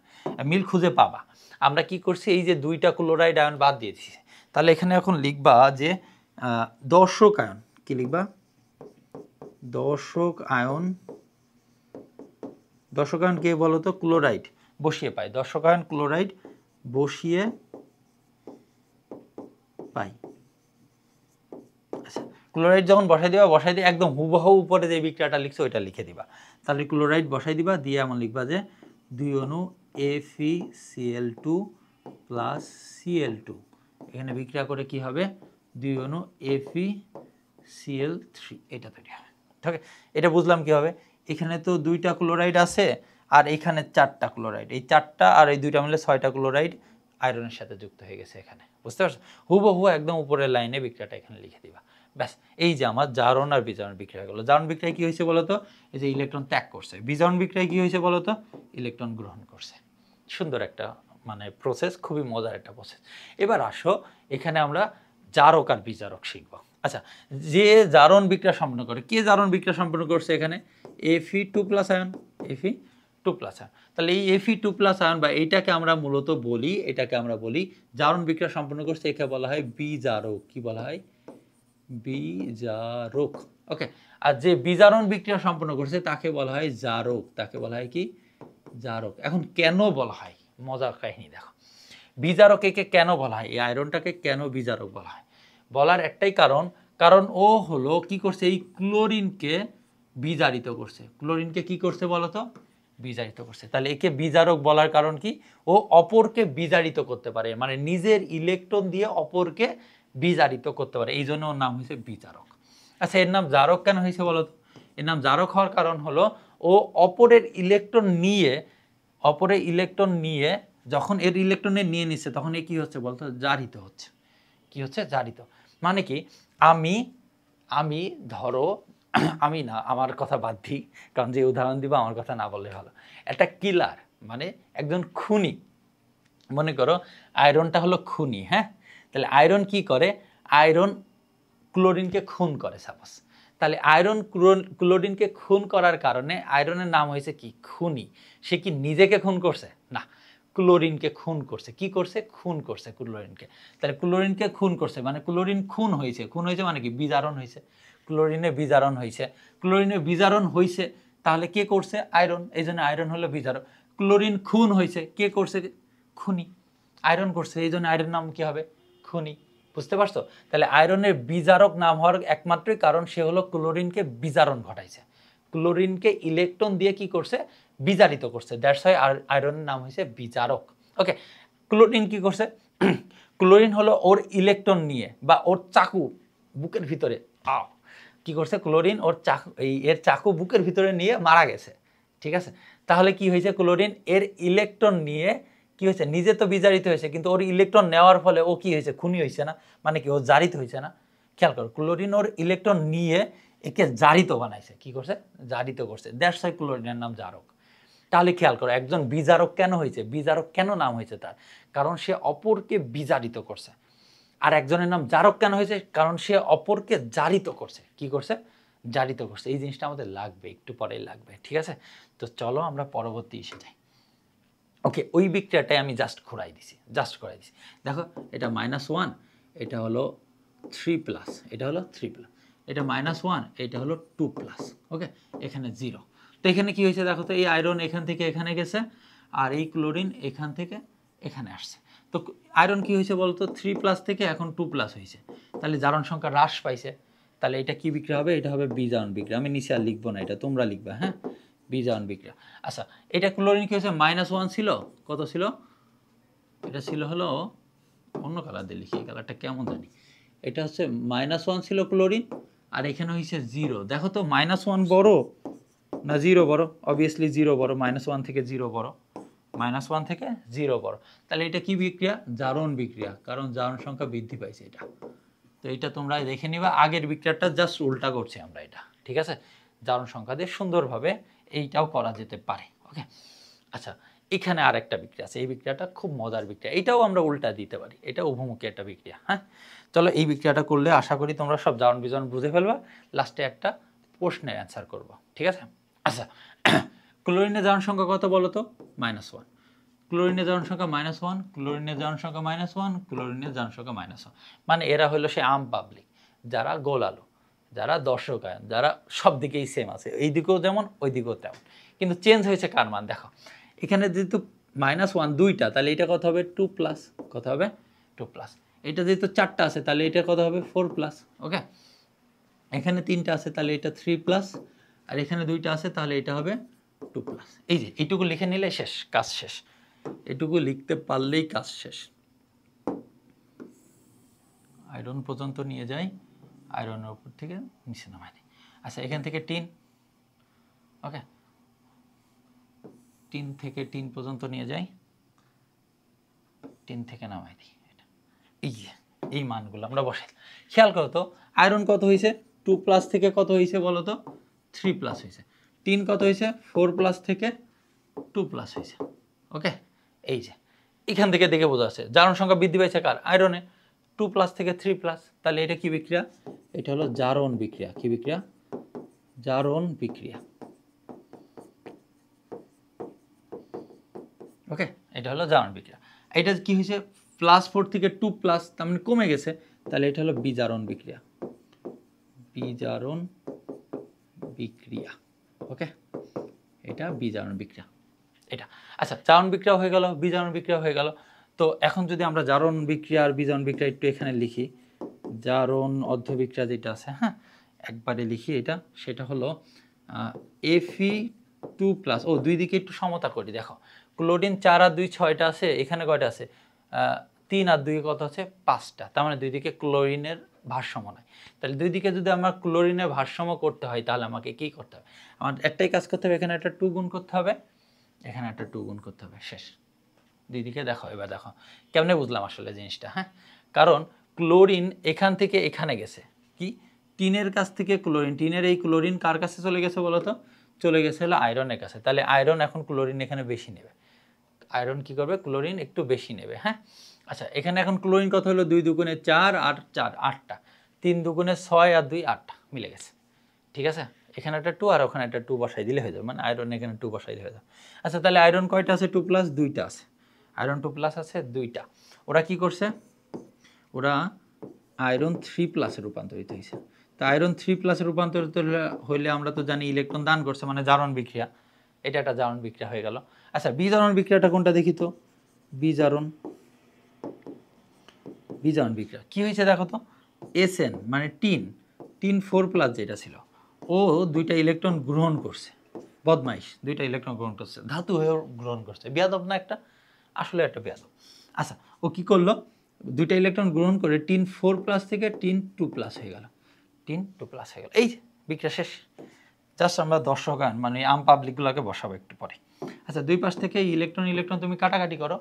মিল খুঁজে পাবা। আমরা কি করছি? এই যে 2টা ক্লোরাইড আয়ন বাদ দিয়েছি, তাহলে এখানে এখন লিখবা যে দর্শক আয়ন। কি লিখবা? দর্শক আয়ন দর্শকায়ন কে বলো তো? ক্লোরাইড বসিয়ে পাই, দর্শকায়ন ক্লোরাইড বসিয়ে পাই। আচ্ছা, ক্লোরাইড যখন বসাই দিয়ে একদম হুবহু উপরে যে বিক্রিয়াটা লিখছো ওইটা লিখে দিবা। তাহলে ক্লোরাইড বসাই দিবা, দিয়ে এমন লিখবা যে 2 অণু FeCl2 প্লাস Cl2, এখানে বিক্রিয়া করে কি হবে 2 অণু FeCl3, এটা তৈরি হবে। ঠিক আছে, এটা বুঝলাম কি হবে, এখানে তো 2টা ক্লোরাইড আছে আর এখানে 4টা ক্লোরাইড, এই 4টা আর এই 2টা মিলে 6টা ক্লোরাইড আয়রনের সাথে যুক্ত হয়ে গেছে এখানে, বুঝতে পারছো? হুবহু একদম উপরের লাইনে বিক্রিয়াটা এখানে লিখে দিবা, ব্যাস। এই যে আমার জারণ আর বিজারণ বিক্রিয়া গেলো। জারণ বিক্রিয়ায় কি হয়েছে বলতো? এই যে ইলেকট্রন ত্যাগ করছে। বিজারণ বিক্রিয়ায় কি হয়েছে বলতো? ইলেকট্রন গ্রহণ করছে। সুন্দর একটা মানে প্রসেস, খুবই মজার একটা প্রসেস। এবার আসো এখানে আমরা জারক আর বিজারক শিখবো। আচ্ছা, যে জারণ বিক্রিয়া সম্পন্ন করে, কে জারণ বিক্রিয়া সম্পন্ন করছে এখানে? Fe2+ ion, Fe2+ ion. তাহলে এই Fe2+ আয়ন বা এইটাকে আমরা মূলত বলি, এটাকে আমরা বলি জারণ বিক্রিয়া সম্পন্ন করছে, একে বলা হয় বিজারক। কি বলা হয়? বিজারক। ওকে, আর যে বিজারণ বিক্রিয়া সম্পন্ন করছে তাকে বলা হয় জারক, তাকে বলা হয় কি? জারক। এখন কেন বলা হয়, মজার কাহিনী দেখো। বিজারক একে কেন বলা হয়, এই আয়রনটাকে কেন বিজারক বলা হয়? বলার একটাই কারণ, কারণ ও হলো কি করছে, এই ক্লোরিনকে বিজারিত করছে। ক্লোরিনকে কি করছে বলতো? বিজারিত করছে। তাহলে একে বিজারক বলার কারণ কি? ও অপরকে বিজারিত করতে পারে, মানে নিজের ইলেকট্রন দিয়ে অপরকে বিজারিত করতে পারে, এই জন্য ওর নাম হয়েছে বিজারক। আচ্ছা, এর নাম জারক কেন হয়েছে বলতো? এর নাম জারক হওয়ার কারণ হলো ও অপরের ইলেকট্রন নিয়ে যখন এর ইলেকট্রনে নিয়ে নিচ্ছে তখন এ কি হচ্ছে বলতো? জারিত হচ্ছে। কি হচ্ছে? জারিত। মানে কি, আমি ধরো আমি না, আমার কথা বাদ দিই, কারণ যে উদাহরণ দিব আমার কথা না বললে ভালো। একটা কিলার মানে একজন খুনি, মনে করো আয়রনটা হলো খুনি, হ্যাঁ? তাহলে আয়রন কি করে? আয়রন ক্লোরিনকে খুন করে সাপোজ। তাহলে আয়রন ক্লোরিনকে খুন করার কারণে আয়রনের নাম হয়েছে কি? খুনি। সে কি নিজেকে খুন করছে? না, ক্লোরিনকে খুন করছে। কি করছে? খুন করছে ক্লোরিনকে। তাহলে ক্লোরিনকে খুন করছে মানে ক্লোরিন খুন হয়েছে। খুন হয়েছে মানে কি? বিজারণ হয়েছে। ক্লোরিনে বিজারণ হয়েছে। ক্লোরিনে বিজারণ হয়েছে, তাহলে কে করছে? আয়রন। এই জন্য আয়রন হলো বিজারক। ক্লোরিন খুন হয়েছে, কে করছে? খুনি। আয়রন করছে, এই জন্য আয়রন নাম কি হবে? খুনি। বুঝতে পারছো? তাহলে আয়রনের বিজারক নাম হওয়ার একমাত্রই কারণ সে হলো ক্লোরিনকে বিজারণ ঘটাইছে, ক্লোরিনকে ইলেকট্রন দিয়ে কি করছে? বিজারিত করছে। দ্যাটস হোয়াই আয়রনের নাম হয়েছে বিজারক। ওকে, ক্লোরিন কি করছে? ক্লোরিন হলো ওর ইলেকট্রন নিয়ে বা ওর চাকু বুকের ভিতরে কি করছে? ক্লোরিন ওর চাকু এর চাকু বুকের ভিতরে নিয়ে মারা গেছে। ঠিক আছে, তাহলে কি হয়েছে? ক্লোরিন এর ইলেকট্রন নিয়ে কি হয়েছে? নিজে তো বিজারিত হয়েছে, কিন্তু ওর ইলেকট্রন নেওয়ার ফলে ও কি হয়েছে? খুনি হয়েছে না? মানে কি, ও জারিত হয়েছে না? খেয়াল করো, ক্লোরিন ওর ইলেকট্রন নিয়ে একে জারিত বানাইছে। কি করছে? জারিত করছে। দ্যাটস হোয়াই ক্লোরিনের নাম জারক। তাহলে খেয়াল করো, একজন বিজারক কেন হয়েছে? বিজারক কেন নাম হয়েছে তার? কারণ সে অপরকে বিজারিত করছে। আর একজনের নাম জারক কেন হয়েছে? কারণ সে অপরকে জারিত করছে। কি করছে? জারিত করছে। এই জিনিসটা আমাদের লাগবে, একটু পরেই লাগবে। ঠিক আছে, তো চলো আমরা পরবর্তী এসে যাই। ওকে, ওই বিক্রিয়াটাই আমি জাস্ট ঘোরাই দিছি। দেখো, এটা -1, এটা হলো 3+, এটা হলো 3+, এটা -1, এটা হলো 2+। ওকে, এখানে 0। তো এখানে কি হয়েছে দেখো তো, এই আয়রন এখান থেকে এখানে গেছে আর এই ক্লোরিন এখান থেকে এখানে আসছে। তো আয়রন কি হয়েছে বলতো? 3+ থেকে এখন 2+ হয়েছে। তাহলে জারণ সংখ্যা হ্রাস পাইছে। তাহলে এটা কি বিক্রিয়া হবে? এটা হবে বিজারণ বিক্রিয়া। আমি নিচে আর লিখবো না, এটা তোমরা লিখবা, হ্যাঁ? বিজারণ বিক্রিয়া। আচ্ছা, এটা ক্লোরিন কি হয়েছে? -1 ছিল। কত ছিল? এটা ছিল হলো অন্য কালার দিয়ে লিখি, এই কালারটা কেমন জানি। এটা হচ্ছে -1 ছিল ক্লোরিন, আর এখানে হয়েছে 0। দেখো তো, -1 বড় না 0 বড়? অবভিয়াসলি 0 বড়। -1 থেকে 0 বড়। -1 থেকে 0 বড়। তাহলে এটা কি বিক্রিয়া? জারণ বিক্রিয়া, কারণ জারণ সংখ্যা বৃদ্ধি পাইছে এটা। তো এটা তোমরা দেখে নিবা, আগের বিক্রিয়াটা জাস্ট উল্টা করছি আমরা এটা। ঠিক আছে, জারণ সংখ্যা দিয়ে সুন্দরভাবে এইটাও করা যেতে পারে। ওকে, আচ্ছা, এখানে আর একটা বিক্রিয়া আছে। এই বিক্রিয়াটা খুব মজার বিক্রিয়া, এটাও আমরা উল্টা দিতে পারি। এটা উভমুখী একটা বিক্রিয়া। হ্যাঁ, চলো এই বিক্রিয়াটা করলে আশা করি তোমরা সব জারণ বিজারণ বুঝে ফেলবা। লাস্টে একটা প্রশ্নের অ্যান্সার করব। ঠিক আছে, আচ্ছা, ক্লোরিনের জারণ সংখ্যা কত বলো তো? -1। ক্লোরিনের জারণ সংখ্যা -1, ক্লোরিনের জারণ সংখ্যা -1, ক্লোরিনের জারণ সংখ্যা -1। মানে এরা হলো সে আম পাবলিক, যারা গোল আলো, যারা দর্শকায়ন, যারা সব দিকেই সেম আছে, এই দিকেও যেমন ওই দিকেও তেমন। কিন্তু চেঞ্জ হয়েছে কার মান দেখো, এখানে যেহেতু -1 দুইটা, তাহলে এটা কত হবে 2 প্লাস, কত হবে 2 প্লাস। এটা যেহেতু 4টা আছে তাহলে এটা কত হবে 4 প্লাস। ওকে, এখানে 3টা আছে তাহলে এটা 3 প্লাস, আর এখানে 2টা আছে তাহলে এটা হবে 2 প্লাস। এই যে এইটুকু লিখে নিলে শেষ, কাজ শেষ। এটুকু লিখতে পারলেই কাজ শেষ। আয়রন পর্যন্ত নিয়ে যাই, আয়রনের উপর থেকে নিচে নামাই দিই। আচ্ছা, এখান থেকে টিন, ওকে, টিন থেকে টিন পর্যন্ত নিয়ে যাই, টিন থেকে নামাই দিই। এই মানগুলো আমরা বসাই। খেয়াল করো তো, আয়রন কত হয়েছে 2 প্লাস থেকে কত হয়েছে বলো তো 3 প্লাস হয়েছে। টিন কত হয়েছে 4 প্লাস থেকে 2 প্লাস হয়েছে। ওকে, এই যে এখান থেকে দেখে বোঝা যাচ্ছে জারণ সংখ্যা বৃদ্ধি পাইছে কার, আয়রনে, 2 প্লাস থেকে 3 প্লাস। তাহলে এটা কি বিক্রিয়া, এটা হলো জারণ বিক্রিয়া। কি বিক্রিয়া, জারণ বিক্রিয়া। ওকে, এটা হলো জারণ বিক্রিয়া। এটা কি হয়েছে +4 থেকে 2 প্লাস, তার মানে কমে গেছে, তাহলে এটা হলো বিজারণ বিক্রিয়া। বিজারণ বিক্রিয়া। ওকে, এটা বিজারণ বিক্রিয়া এটা। আচ্ছা, জারণ বিক্রিয়া হয়ে গেল, বিজারণ বিক্রিয়া হয়ে গেল। তো এখন যদি আমরা জারণ বিক্রিয়া আর বিজারণ বিক্রিয়া একটু এখানে লিখি, জারণ অর্ধবিক্রিয়া যেটা আছে, হ্যাঁ একবারে লিখি এটা, সেটা হলো Fe2+, ও দুই দিকে একটু সমতা করি। দেখো ক্লোরিন 4 আর 2 6টা আছে, এখানে কয়টা আছে 3 আর 2 কত আছে 5টা, তার মানে দুই দিকে ক্লোরিনের ভারসাম্য নাই। তাহলে দুই দিকে যদি আমার ক্লোরিনের ভারসাম্য করতে হয় তাহলে আমাকে কি করতে হবে, আমার একটাই কাজ করতে হবে, এখানে একটা 2 গুণ করতে হবে, এখানে একটা 2 গুণ করতে হবে, শেষ। দুই দিকে দেখো, এবার দেখো কেমনে বুঝলাম আসলে জিনিসটা। হ্যাঁ, কারণ ক্লোরিন এখান থেকে এখানে গেছে, কি টিনের কাছ থেকে ক্লোরিন, টিনের এই ক্লোরিন কার কাছে চলে গেছে বলো তো, চলে গেছে হলো আয়রনের কাছে। তাহলে আয়রন এখন ক্লোরিন এখানে বেশি নেবে, আয়রন কি করবে ক্লোরিন একটু বেশি নেবে। হ্যাঁ, আচ্ছা, এখানে এখন ক্লোরিন কত হলো 2 দুগুণে 4 আর 4 8টা, 3 দুগুণে 6 আর 2 8টা মিলে গেছে। ঠিক আছে, এখানে একটা 2 আর ওখানে একটা 2 বসাই দিলে হয়ে যাবে, মানে আয়রন এখানে 2 বসাই দিলে হয়ে যাবে। আচ্ছা, তাহলে আয়রন কয়টা আছে 2 প্লাস, 2টা আছে, আয়রন 2 প্লাস আছে 2টা। ওরা কি করছে, ওরা আয়রন 3 প্লাসে রূপান্তরিত হয়েছে। তা আয়রন 3 প্লাসে রূপান্তরিত হইলে আমরা তো জানি ইলেকট্রন দান করছে, মানে জারণ বিক্রিয়া, এটা একটা জারণ বিক্রিয়া হয়ে গেল। আচ্ছা, বিজারণ বিক্রিয়াটা কোনটা দেখি তো, বিজারণ, বিজারণ বিক্রিয়া কি হয়েছে দেখো তো, এসএন মানে টিন, টিন 4 প্লাস যেটা ছিল, ও 2টা ইলেকট্রন গ্রহণ করছে, বদমাইশ 2টা ইলেকট্রন গ্রহণ করছে, ধাতু হয়ে গ্রহণ করছে, বেয়াদব না একটা, আসলে একটা বেয়াদব। আচ্ছা, ও কি করলো, 2টা ইলেকট্রন গ্রহণ করে টিন 4 প্লাস থেকে টিন 2 প্লাস হয়ে গেল, টিন 2 প্লাস হয়ে গেল। এই যে বিক্রিয়া শেষ। জাস্ট আমরা দর্শকান মানে আম পাবলিকগুলোকে বসাবো একটু পরে। আচ্ছা, দুই পাশ থেকে ইলেকট্রন ইলেকট্রন তুমি কাটাকাটি করো,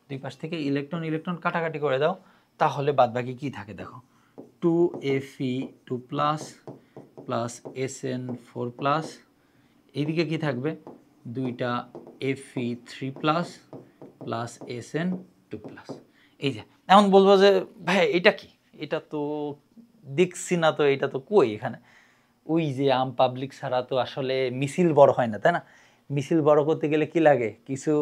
দুই পাশ থেকে ইলেকট্রন ইলেকট্রন কাটাকাটি করে দাও, তাহলে বাদবাকি কি থাকে দেখো, 2Fe2 plus plus SN4 plus, এইদিকে কি থাকবে 2টা Fe3 plus plus SN2 plus. এই যে এখন বলবো যে ভাই এটা কি, এটা তো দেখছি না তো, এটা তো কই এখানে, ওই যে আম পাবলিক ছাড়া তো আসলে মিছিল বড় হয় না, তাই না? মিছিল বড় করতে গেলে কি লাগে, কিছু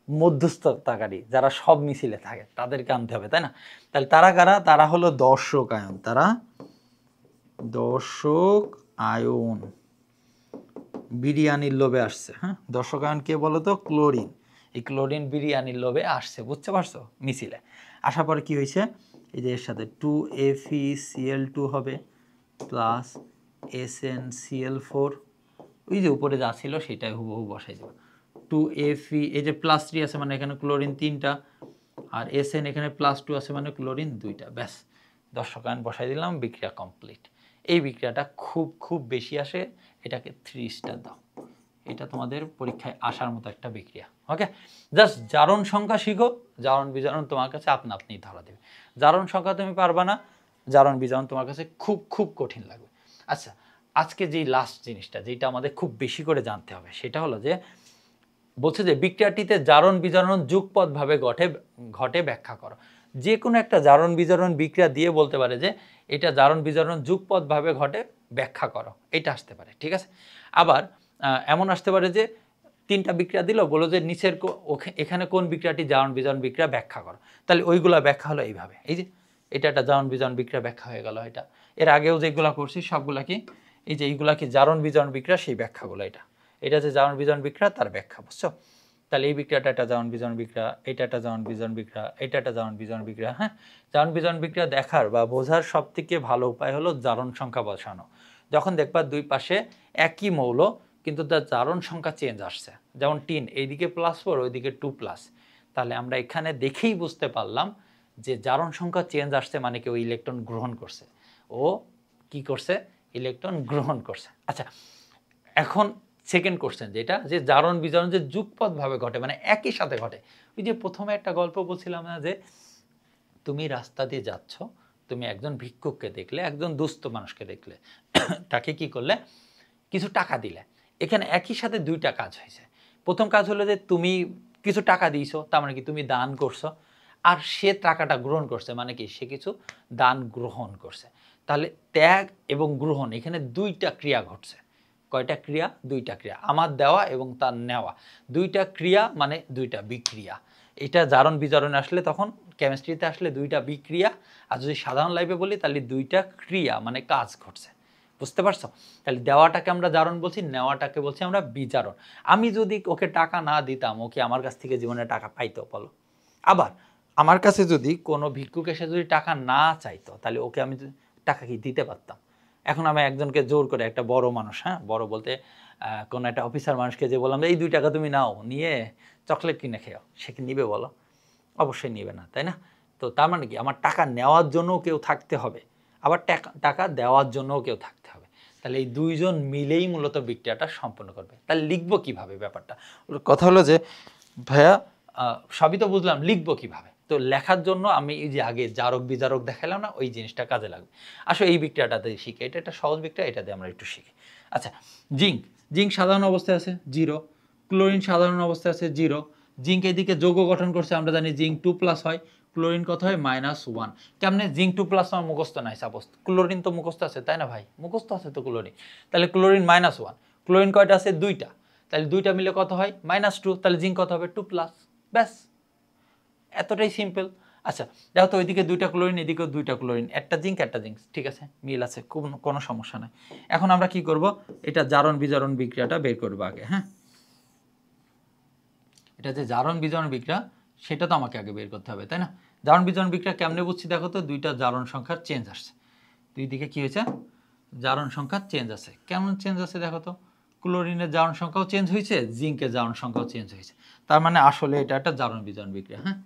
মধ্যস্থতাকারী যারা সব মিছিলে থাকে তাদেরকে আনতে হবে, তাই না? তাহলে তারা কারা, তারা হলো দর্শক আয়ন, তারা দর্শক আয়ন, বিরিয়ানির লোভে আসছে। হ্যাঁ, দর্শক আয়ন কে বলো তো, ক্লোরিন। এই ক্লোরিন বিরিয়ানির লোভে আসছে, বুঝতে পারছো, মিছিলে আসার পরে কি হয়েছে, এই যে এর সাথে 2FeCl2 হবে প্লাস SnCl4, ওই যে উপরে যা ছিল সেটাই হুবহু বসাই দেবো, 2Fe, এই যে +3 আছে মানে এখানে ক্লোরিন 3টা, আর Sn এখানে +2 আছে মানে ক্লোরিন 2টা, ব্যাস দর্শক আয়ন বসাই দিলাম, বিক্রিয়া কমপ্লিট। এই বিক্রিয়াটা খুব বেশি আসে, এটাকে 3 স্টার দাও, এটা তোমাদের পরীক্ষায় আসার মতো একটা বিক্রিয়া। ওকে, জাস্ট জারণ সংখ্যা শিখো, জারণ বিজারণ তোমার কাছে আপনা আপনি ধরা দেবে। জারণ সংখ্যা তুমি পারবা না, জারণ বিজারণ তোমার কাছে খুব কঠিন লাগবে। আচ্ছা, আজকে যেই লাস্ট জিনিসটা যেটা আমাদের খুব বেশি করে জানতে হবে সেটা হলো যে, বলছে যে বিক্রিয়াটিতে জারণ বিজারণ যুগপৎভাবে ঘটে ব্যাখ্যা করো। যে কোনো একটা জারণ বিজারণ বিক্রিয়া দিয়ে বলতে পারে যে এটা জারণ বিজারণ যুগপৎভাবে ঘটে ব্যাখ্যা করো, এটা আসতে পারে। ঠিক আছে, আবার এমন আসতে পারে যে 3টা বিক্রিয়া দিল, বলো যে নিচের এখানে কোন বিক্রিয়াটি জারণ বিজারণ বিক্রিয়া ব্যাখ্যা করো, তাহলে ওইগুলা ব্যাখ্যা হলো এইভাবে। এই যে এটা একটা জারণ বিজারণ বিক্রিয়া ব্যাখ্যা হয়ে গেল, এটা এর আগেও যেগুলা করছি সবগুলা কি, এই যে এইগুলা কি জারণ বিজারণ বিক্রিয়া, সেই ব্যাখ্যাগুলো এটা এটা হচ্ছে জারণ বিজারণ বিক্রিয়া, তার ব্যাখ্যা, বুঝছো? তাহলে এই বিক্রিয়াটা একটা জারণ বিজারণ বিক্রিয়া, এটা একটা জারণ বিজারণ বিক্রিয়া, এটা একটা জারণ বিজারণ বিক্রিয়া। হ্যাঁ, জারণ বিজারণ বিক্রিয়া দেখার বা বোঝার সব থেকে ভালো উপায় হলো জারণ সংখ্যা বসানো। যখন দেখবা দুই পাশে একই মৌল কিন্তু তার জারণ সংখ্যা চেঞ্জ আসছে, যেমন টিন এইদিকে +4 ওইদিকে 2+, তাহলে আমরা এখানে দেখেই বুঝতে পারলাম যে জারণ সংখ্যা চেঞ্জ আসছে মানে কি ওই ইলেকট্রন গ্রহণ করছে, ও কি করছে, ইলেকট্রন গ্রহণ করছে। আচ্ছা, এখন সেকেন্ড কোশ্চেন যেটা, যে জারণ বিজারণ যে যুগপৎভাবে ঘটে মানে একই সাথে ঘটে। ওই যে প্রথমে একটা গল্প বলছিলাম না, যে তুমি রাস্তা দিয়ে যাচ্ছ, তুমি একজন ভিক্ষুককে দেখলে, একজন দুস্থ মানুষকে দেখলে, তাকে কি করলে, কিছু টাকা দিলে। এখানে একই সাথে দুইটা কাজ হয়েছে। প্রথম কাজ হলো যে তুমি কিছু টাকা দিয়েছো, তার মানে কি তুমি দান করছো, আর সে টাকাটা গ্রহণ করছে মানে কি সে কিছু দান গ্রহণ করছে। তাহলে ত্যাগ এবং গ্রহণ এখানে দুইটা ক্রিয়া ঘটছে। কয়টা ক্রিয়া? দুইটা ক্রিয়া, আমার দেওয়া এবং তার নেওয়া, দুইটা ক্রিয়া মানে দুইটা বিক্রিয়া। এটা জারণ বিজারণে আসলে, তখন কেমিস্ট্রিতে আসলে দুইটা বিক্রিয়া, আর যদি সাধারণ লাইফে বলি তাহলে দুইটা ক্রিয়া মানে কাজ ঘটছে। বুঝতে পারছো? তাহলে দেওয়াটাকে আমরা জারণ বলছি, নেওয়াটাকে বলছি আমরা বিজারণ। আমি যদি ওকে টাকা না দিতাম, ওকে আমার কাছ থেকে জীবনে টাকা পাইতো বলো? আবার আমার কাছে যদি কোনো ভিক্ষুক এসে যদি টাকা না চাইতো, তাহলে ওকে আমি টাকা কি দিতে পারতাম? এখন আমি একজনকে জোর করে, একটা বড় মানুষ, হ্যাঁ বড় বলতে কোনো একটা অফিসার মানুষকে যে বললাম এই 2 টাকা তুমি নাও, নিয়ে চকলেট কিনে খেও, সে কি নিবে বলো? অবশ্যই নিবে না, তাই না? তো তার মানে কি আমার টাকা নেওয়ার জন্যও কেউ থাকতে হবে, আবার টাকা দেওয়ার জন্যও কেউ থাকতে হবে। তাহলে এই দুইজন মিলেই মূলত বিক্রিয়াটা সম্পন্ন করবে। তাহলে লিখবো কিভাবে ব্যাপারটা? কথা হলো যে ভাইয়া সবই তো বুঝলাম, লিখবো কিভাবে? তো লেখার জন্য আমি এই যে আগে জারক বিজারক দেখালাম না, ওই জিনিসটা কাজে লাগবে। আসলে এই বিক্রিয়াটাতে শিখে, এটা একটা সহজ বিক্রিয়া, এটাতে আমরা একটু শিখি। আচ্ছা, জিঙ্ক, জিঙ্ক সাধারণ অবস্থায় আছে 0, ক্লোরিন সাধারণ অবস্থায় আছে 0। জিঙ্ক এদিকে যৌগ গঠন করছে, আমরা জানি জিঙ্ক 2+ হয়, ক্লোরিন কত হয় -1। কেমনে জিঙ্ক 2+ আমার মুখস্থ নাই, সাপোজ ক্লোরিন তো মুখস্থ আছে, তাই না ভাই? মুখস্থ আছে তো ক্লোরিন, তাহলে ক্লোরিন -1, ক্লোরিন কয়টা আছে? 2টা, তাহলে 2টা মিলে কত হয়? -2, তাহলে জিঙ্ক কত হবে? 2+, ব্যাস, এতটাই সিম্পল। আচ্ছা, দেখো তো ওইদিকে 2টা ক্লোরিন, এদিকেও 2টা ক্লোরিন, একটা জিঙ্ক একটা জিঙ্ক, ঠিক আছে, মিল আছে, কোনো সমস্যা নাই। এখন আমরা কি করব, এটা জারণ বিজারণ বিক্রিয়াটা বের করবো আগে। হ্যাঁ, এটা যে জারণ বিজারণ বিক্রিয়া সেটা তো আমাকে আগে বের করতে হবে, তাই না? জারণ বিজারণ বিক্রিয়া কেমনে বুঝছি দেখো তো, দুইটা জারণ সংখ্যার চেঞ্জ আসছে, দুই দিকে কি হয়েছে, জারণ সংখ্যার চেঞ্জ আছে। কেমন চেঞ্জ আছে দেখো তো, ক্লোরিনের জারণ সংখ্যাও চেঞ্জ হয়েছে, জিঙ্কের জারণ সংখ্যাও চেঞ্জ হয়েছে, তার মানে আসলে এটা একটা জারণ বিজারণ বিক্রিয়া। হ্যাঁ,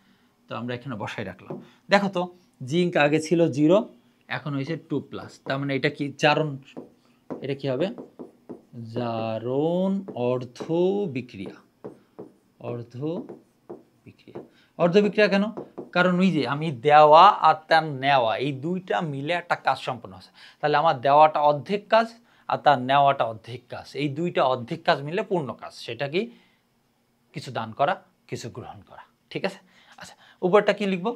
তো আমরা এখানে বসাই রাখলাম। দেখো তো, জিঙ্ক আগে ছিল 0, এখন হয়েছে 2+, তার মানে এটা কি জারণ, এটা কি হবে, জারণ অর্ধ বিক্রিয়া। অর্ধ বিক্রিয়া, অর্ধ বিক্রিয়া কেন? কারণ ওই যে আমি দেওয়া আর তার নেওয়া এই দুইটা মিলে একটা কাজ সম্পন্ন হচ্ছে। তাহলে আমার দেওয়াটা অর্ধেক কাজ আর তার নেওয়াটা অর্ধেক কাজ, এই দুইটা অর্ধেক কাজ মিলে পূর্ণ কাজ। সেটা কি? কিছু দান করা, কিছু গ্রহণ করা, ঠিক আছে? আচ্ছা, উপরটা কি লিখবো?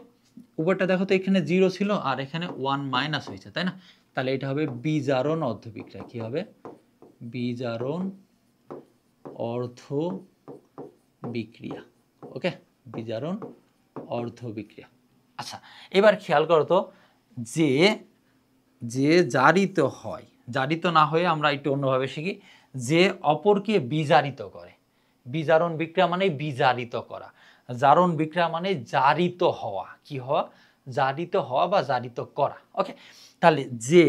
উপরটা দেখো তো, এখানে 0 ছিল আর এখানে 1- হয়েছে, তাই না? তাহলে এটা হবে বিজারণ অর্ধ বিক্রিয়া। কি হবে? বিজারণ অর্ধ বিক্রিয়া। ওকে, বিজারণ অর্ধ বিক্রিয়া। আচ্ছা, এবার খেয়াল করো তো, যে যে জারিত হয়, জারিত না হয়ে আমরা একটু অন্যভাবে শিখি, যে অপরকে বিজারিত করে। বিজারণ বিক্রিয়া মানে বিজারিত করা, জারণ বিক্রিয়া মানে জারিত হওয়া। কি হওয়া? জারিত হওয়া বা জারিত করা। ওকে, তাহলে যে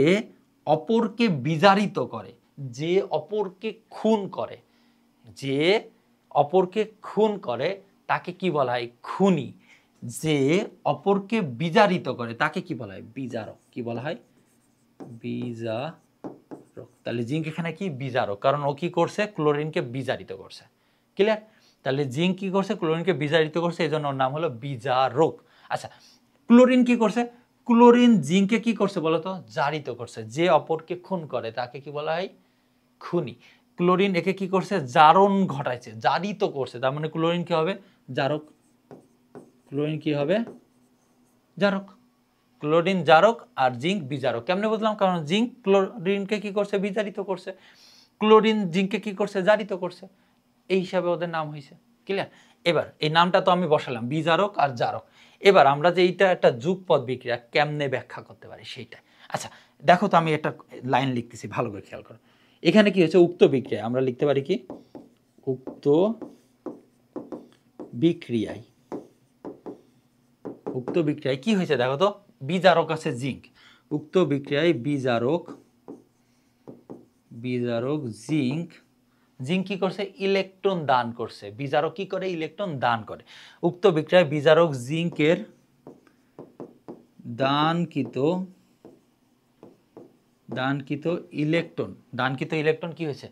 অপরকে বিজারিত করে, যে অপরকে খুন করে, যে অপরকে খুন করে তাকে কি বলা হয়? খুনি। যে অপরকে বিজারিত করে তাকে কি বলা হয়? বিজারক। কি বলা হয়? বিজারক। তাহলে জিঙ্ক এখানে কি? বিজারক, কারণ ও কি করছে? ক্লোরিনকে বিজারিত করছে। ক্লিয়ার? তাহলে জিঙ্ক কি করছে? ক্লোরিনকে বিজারিত করছে, এই জন্য ওর নাম হলো বিজারক। আচ্ছা, ক্লোরিন কি করছে? ক্লোরিন জিঙ্ককে কি করছে বলতো? জারিত করছে। যে অপরকে খুন করে তাকে কি বলা হয়? খুনি। ক্লোরিন একে কি করছে? জারণ ঘটাইছে, জারিত করছে, তার মানে ক্লোরিন কি হবে? জারক। ক্লোরিন কি হবে? জারক। ক্লোরিন জারক আর জিঙ্ক বিজারক। কেমনে বুঝলাম? কারণ জিঙ্ক ক্লোরিনকে কি করছে? বিজারিত করছে। ক্লোরিন জিঙ্ককে কি করছে? জারিত করছে। এই হিসাবে ওদের নাম হয়েছে। ক্লিয়ার? এবার এই নামটা তো আমি বসালাম, বিজারক আর জারক। এবার আমরা যে এইটা একটা যুগপৎ বিক্রিয়া কেমনে ব্যাখ্যা করতে পারি সেইটা। আচ্ছা, দেখো তো, আমি একটা লাইন লিখতেছি, ভালো করে খেয়াল করো। এখানে কি হচ্ছে? উক্ত বিক্রিয়া আমরা লিখতে পারি কি? উক্ত বিক্রিয়ায় কি হয়েছে দেখো তো, বিজারক আছে জিঙ্ক, উক্ত বিক্রিয়ায় বিজারক জিঙ্ক কি করছে, ইলেকট্রন দান করছে। বিজারক কি করে, ইলেকট্রন দান করে। উক্ত বিক্রিয়ায় বিজারক জিঙ্কের দানকৃত ইলেকট্রন কি হয়েছে,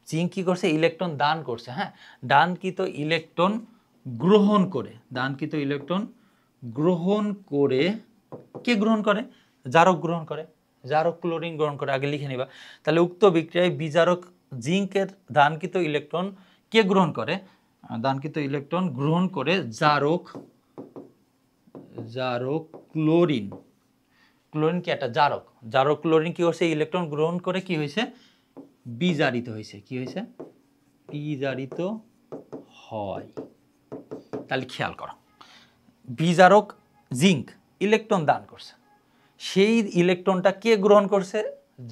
জিঙ্ক কি করছে, ইলেকট্রন দান করছে। হ্যাঁ, দানকৃত ইলেকট্রন গ্রহণ করে, কে গ্রহণ করে, জারক গ্রহণ করে, জারক ক্লোরিন গ্রহণ করে, আগে লিখে নিবা। তাহলে উক্ত বিক্রিয়ায় বিজারক জিঙ্কের দানকৃত ইলেকট্রন কে গ্রহণ করে, দানকৃত ইলেকট্রন গ্রহণ করে জারক ক্লোরিন কি একটা জারক ক্লোরিন কি হয়েছে, ইলেকট্রন গ্রহণ করে কি হয়েছে, বিজারিত হয়েছে। কি হয়েছে, বিজারিত হয়। তাহলে খেয়াল করো, বিজারক জিঙ্ক ইলেকট্রন দান করছে, সেই ইলেকট্রনটা কে গ্রহণ করছে,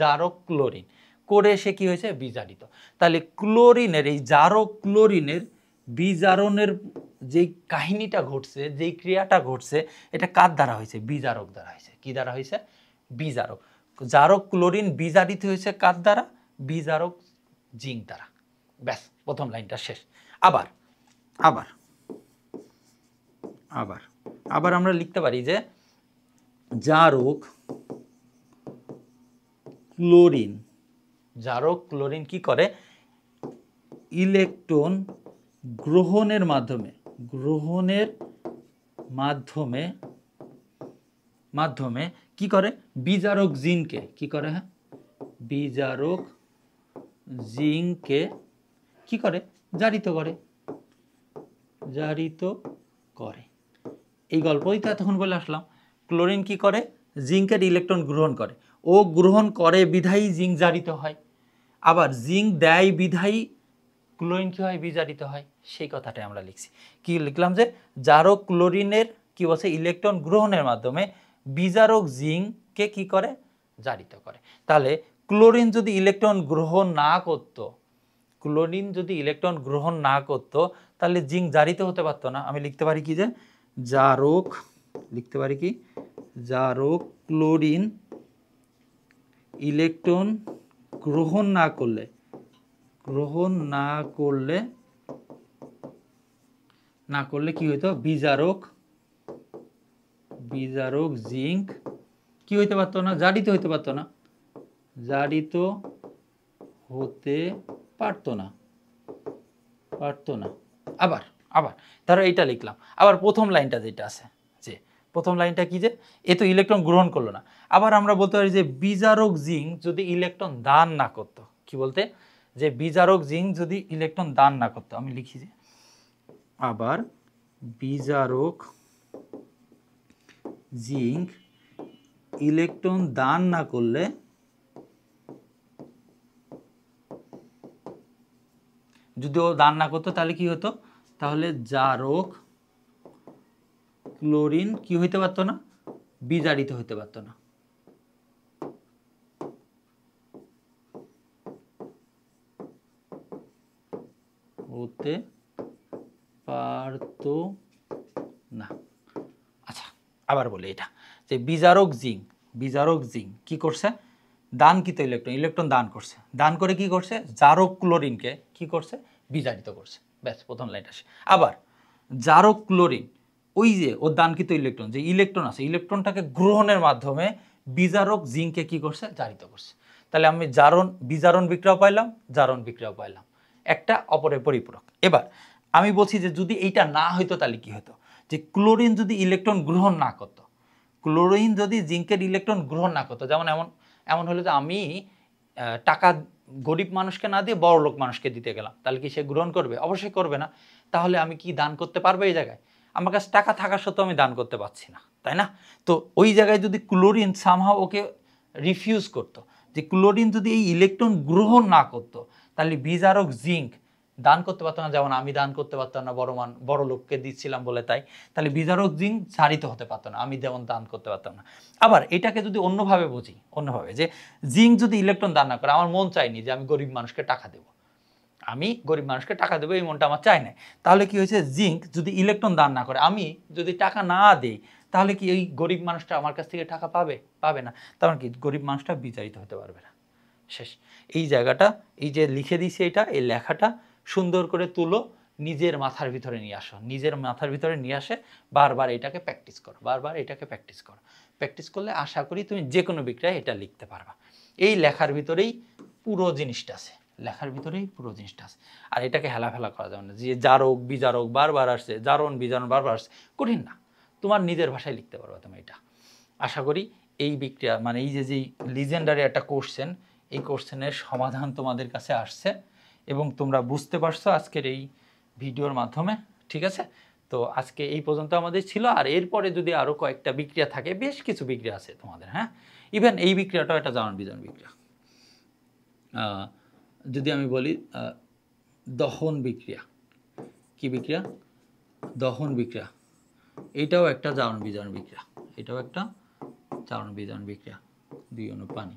জারক ক্লোরিন করে সে কি হয়েছে, বিজারিত। তাহলে ক্লোরিনের, এই জারক ক্লোরিনের বিজারণের যে কাহিনীটা ঘটছে, যেই ক্রিয়াটা ঘটছে, এটা কার দ্বারা হয়েছে, বিজারক দ্বারা হয়েছে। কি দ্বারা হয়েছে, বিজারক। জারক ক্লোরিন বিজারিত হয়েছে কার দ্বারা, বিজারক জিঙ্ক দ্বারা। ব্যাস, প্রথম লাইনটা শেষ। আবার আমরা লিখতে পারি যে জারক ক্লোরিন কি করে, ইলেকট্রন গ্রহণের মাধ্যমে কি করে, বিজারক জিনকে কি করে, হ্যাঁ, বিজারক জিনকে কি করে, জারিত করে। এই গল্পই তো এতক্ষণ বলে আসলাম। ক্লোরিন কি করে, জিঙ্কের ইলেকট্রন গ্রহণ করে, ও গ্রহণ করে বিধায়ী জিঙ্ক জারিত হয়, আবার জিঙ্ক দেয় বিধায়ী ক্লোরিন কি হয়, বিজারিত হয়। সেই কথাটাই আমরা লিখছি। কি লিখলাম, যে জারক ক্লোরিনের কি বলছে, ইলেকট্রন গ্রহণের মাধ্যমে বিজারক জিঙ্ককে কি করে, জারিত করে। তাহলে ক্লোরিন যদি ইলেকট্রন গ্রহণ না করতো, তাহলে জিঙ্ক জারিত হতে পারতো না। আমি লিখতে পারি কি, যে জারক ক্লোরিন ইলেকট্রন গ্রহণ না করলে কি হইতো, বিজারক জিঙ্ক কি হইতে পারতো না, জারিত হতে পারতো না। আবার ধরো এইটা লিখলাম। আবার প্রথম লাইনটা যেটা আছে, যে প্রথম লাইনটা কি, যে এ তো ইলেকট্রন গ্রহণ করলো না। আবার আমরা বলতে পারি যে বিজারক জিঙ্ক যদি ইলেকট্রন দান না করতো, কি বলতে, যে বিজারক জিঙ্ক যদি ইলেকট্রন দান না করতো, আমি লিখি যে আবার বিজারক জিঙ্ক ইলেকট্রন দান না করলে, যদি ও দান না করতো তাহলে কি হতো, তাহলে জারক ক্লোরিন কি হইতে পারতো না, বিজারিত হইতে পারতো না। আচ্ছা, আবার বলি এটা, যে বিজারক জিঙ্ক কি করছে, দানকৃত ইলেকট্রন দান করছে, দান করে কি করছে, জারক ক্লোরিনকে কি করছে, বিজারিত করছে। ব্যাস, প্রথম লাইনটা। আবার জারক ক্লোরিন ওই যে ও দানকৃত ইলেকট্রন, যে ইলেকট্রন আছে, ইলেকট্রনটাকে গ্রহণের মাধ্যমে বিজারক জিঙ্ককে কি করছে, জারিত করছে। তাহলে আমি বিজারণ বিক্রিয়া পাইলাম, জারণ বিক্রিয়া পাইলাম, একটা অপরের পরিপূরক। এবার আমি বলছি যে যদি এইটা না হইতো তাহলে কি হতো, যে ক্লোরিন যদি ইলেকট্রন গ্রহণ না করতো, ক্লোরিন যদি জিঙ্কের ইলেকট্রন গ্রহণ না করতো, যেমন এমন হলো যে আমি টাকা গরিব মানুষকে না দিয়ে বড় লোক মানুষকে দিতে গেলাম, তাহলে কি সে গ্রহণ করবে? অবশ্যই করবে না। তাহলে আমি কি দান করতে পারবো? এই জায়গায় আমার কাছে টাকা থাকা সত্ত্বেও আমি দান করতে পারছি না, তাই না? তো ওই জায়গায় যদি ক্লোরিন সামহাও ওকে রিফিউজ করতো, যে ক্লোরিন যদি এই ইলেকট্রন গ্রহণ না করতো, তাহলে বিজারক জিঙ্ক দান করতে পারতো না। যেমন আমি দান করতে পারতাম না বড় লোককে দিচ্ছিলাম বলে, তাহলে বিজারক জিঙ্ক জারিত হতে পারতো না, আমি যেমন দান করতে পারতাম না। আবার এটাকে যদি অন্যভাবে বুঝি, যে জিঙ্ক যদি ইলেকট্রন দান না করে, আমার মন চাইনি যে আমি গরিব মানুষকে টাকা দেবো, আমি গরিব মানুষকে টাকা দেবো এই মনটা আমার চাই না। তাহলে কি হয়েছে, জিঙ্ক যদি ইলেকট্রন দান না করে, আমি যদি টাকা না দিই, তাহলে কি এই গরিব মানুষটা আমার কাছ থেকে টাকা পাবে? পাবে না। তার মানে কি, গরিব মানুষটা বিতাড়িত হতে পারবে না। শেষ। এই জায়গাটা, এই যে লিখে দিছি এটা, এই লেখাটা সুন্দর করে তুলো, নিজের মাথার ভিতরে নিয়ে আসো, নিজের মাথার ভিতরে নিয়ে আসে বারবার এটাকে প্র্যাকটিস করো, বারবার এটাকে প্র্যাকটিস করো। প্র্যাকটিস করলে আশা করি তুমি যে কোনো বিক্রিয়ায় এটা লিখতে পারবা। এই লেখার ভিতরেই পুরো জিনিসটা আছে, লেখার ভিতরেই পুরো জিনিসটা আছে। আর এটাকে হেলাফেলা করা যাবে না যে জারক বিজারক বারবার আসছে, জারণ বিজারণ বারবার আসছে, কঠিন না। তোমার নিজের ভাষায় লিখতে পারবা তুমি এটা। আশা করি এই বিক্রিয়া মানে এই যে লিজেন্ডারি একটা কোশ্চেন, এই কোশ্চেনের সমাধান তোমাদের কাছে আসছে এবং তোমরা বুঝতে পারছো আজকের এই ভিডিওর মাধ্যমে। ঠিক আছে, তো আজকে এই পর্যন্ত আমাদের ছিল। আর এরপরে যদি আরও কয়েকটা বিক্রিয়া থাকে, বেশ কিছু বিক্রিয়া আছে তোমাদের, হ্যাঁ, ইভেন এই বিক্রিয়াটাও একটা জারণ বিজারণ বিক্রিয়া। যদি আমি বলি দহন বিক্রিয়া, কি বিক্রিয়া? দহন বিক্রিয়া। এটাও একটা জারণ বিজারণ বিক্রিয়া, এটাও একটা জারণ বিজারণ বিক্রিয়া, 2 অণু পানি।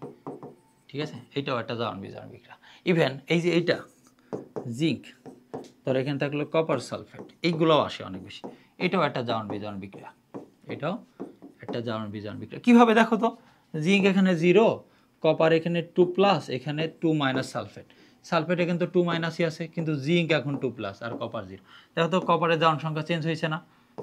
ঠিক আছে, এটাও একটা জারণ বিজারণ বিক্রিয়া। ইভেন এই যে এইটা জিঙ্ক, ধর এখানে থাকলো কপার সালফেট, এইগুলোও আসে অনেক বেশি। এটাও একটা জারণ বিজারণ বিক্রিয়া, এটাও একটা জারণ বিজারণ বিক্রিয়া। কীভাবে দেখো তো, জিঙ্ক এখানে 0, কপার এখানে 2+, এখানে 2- সালফেট। সালফেট এখানে তো 2- আছে, কিন্তু জিঙ্ক এখন 2+ আর কপার 0। দেখো তো কপারের জারণ সংখ্যা চেঞ্জ হয়েছে না?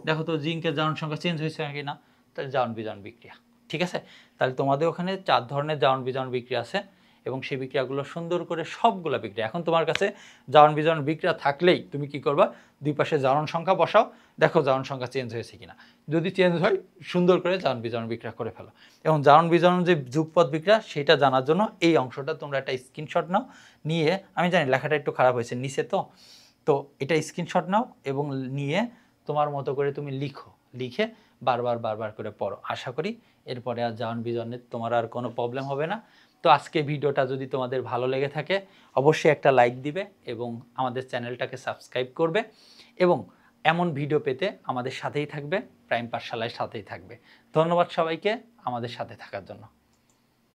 দেখো তো জিঙ্কের জারণ সংখ্যা চেঞ্জ হয়েছে নাকি না? তাহলে জারণ বিজারণ বিক্রিয়া। ঠিক আছে, তাহলে তোমাদের ওখানে 4 ধরনের জারণ বিজারণ বিক্রিয়া আছে এবং সেই বিক্রিয়াগুলো সুন্দর করে সবগুলো বিক্রিয়া। এখন তোমার কাছে জারণ বিজারণ বিক্রিয়া থাকলেই তুমি কি করবা, দুই পাশে জারণ সংখ্যা বসাও, দেখো জারণ সংখ্যা চেঞ্জ হয়েছে কিনা। যদি চেঞ্জ হয়, সুন্দর করে জারণ বিজারণ বিক্রিয়া করে ফেলো। এবং জারণ বিজারণ যে যুগপৎ বিক্রিয়া, সেটা জানার জন্য এই অংশটা তোমরা একটা স্ক্রিনশট নাও, নিয়ে, আমি জানি লেখাটা একটু খারাপ হয়েছে নিচে, তো এটা স্ক্রিনশট নাও এবং নিয়ে তোমার মতো করে তুমি লিখো, লিখে বারবার বারবার করে পড়ো। আশা করি এরপরে আর জারণ বিজারণের তোমার আর কোনো প্রবলেম হবে না। তো আজকে ভিডিওটা যদি তোমাদের ভালো লেগে থাকে, অবশ্যই একটা লাইক দিবে এবং আমাদের চ্যানেলটাকে সাবস্ক্রাইব করবে এবং এমন ভিডিও পেতে আমাদের সাথেই থাকবে, প্রাইম পাঠশালার সাথেই থাকবে। ধন্যবাদ সবাইকে আমাদের সাথে থাকার জন্য।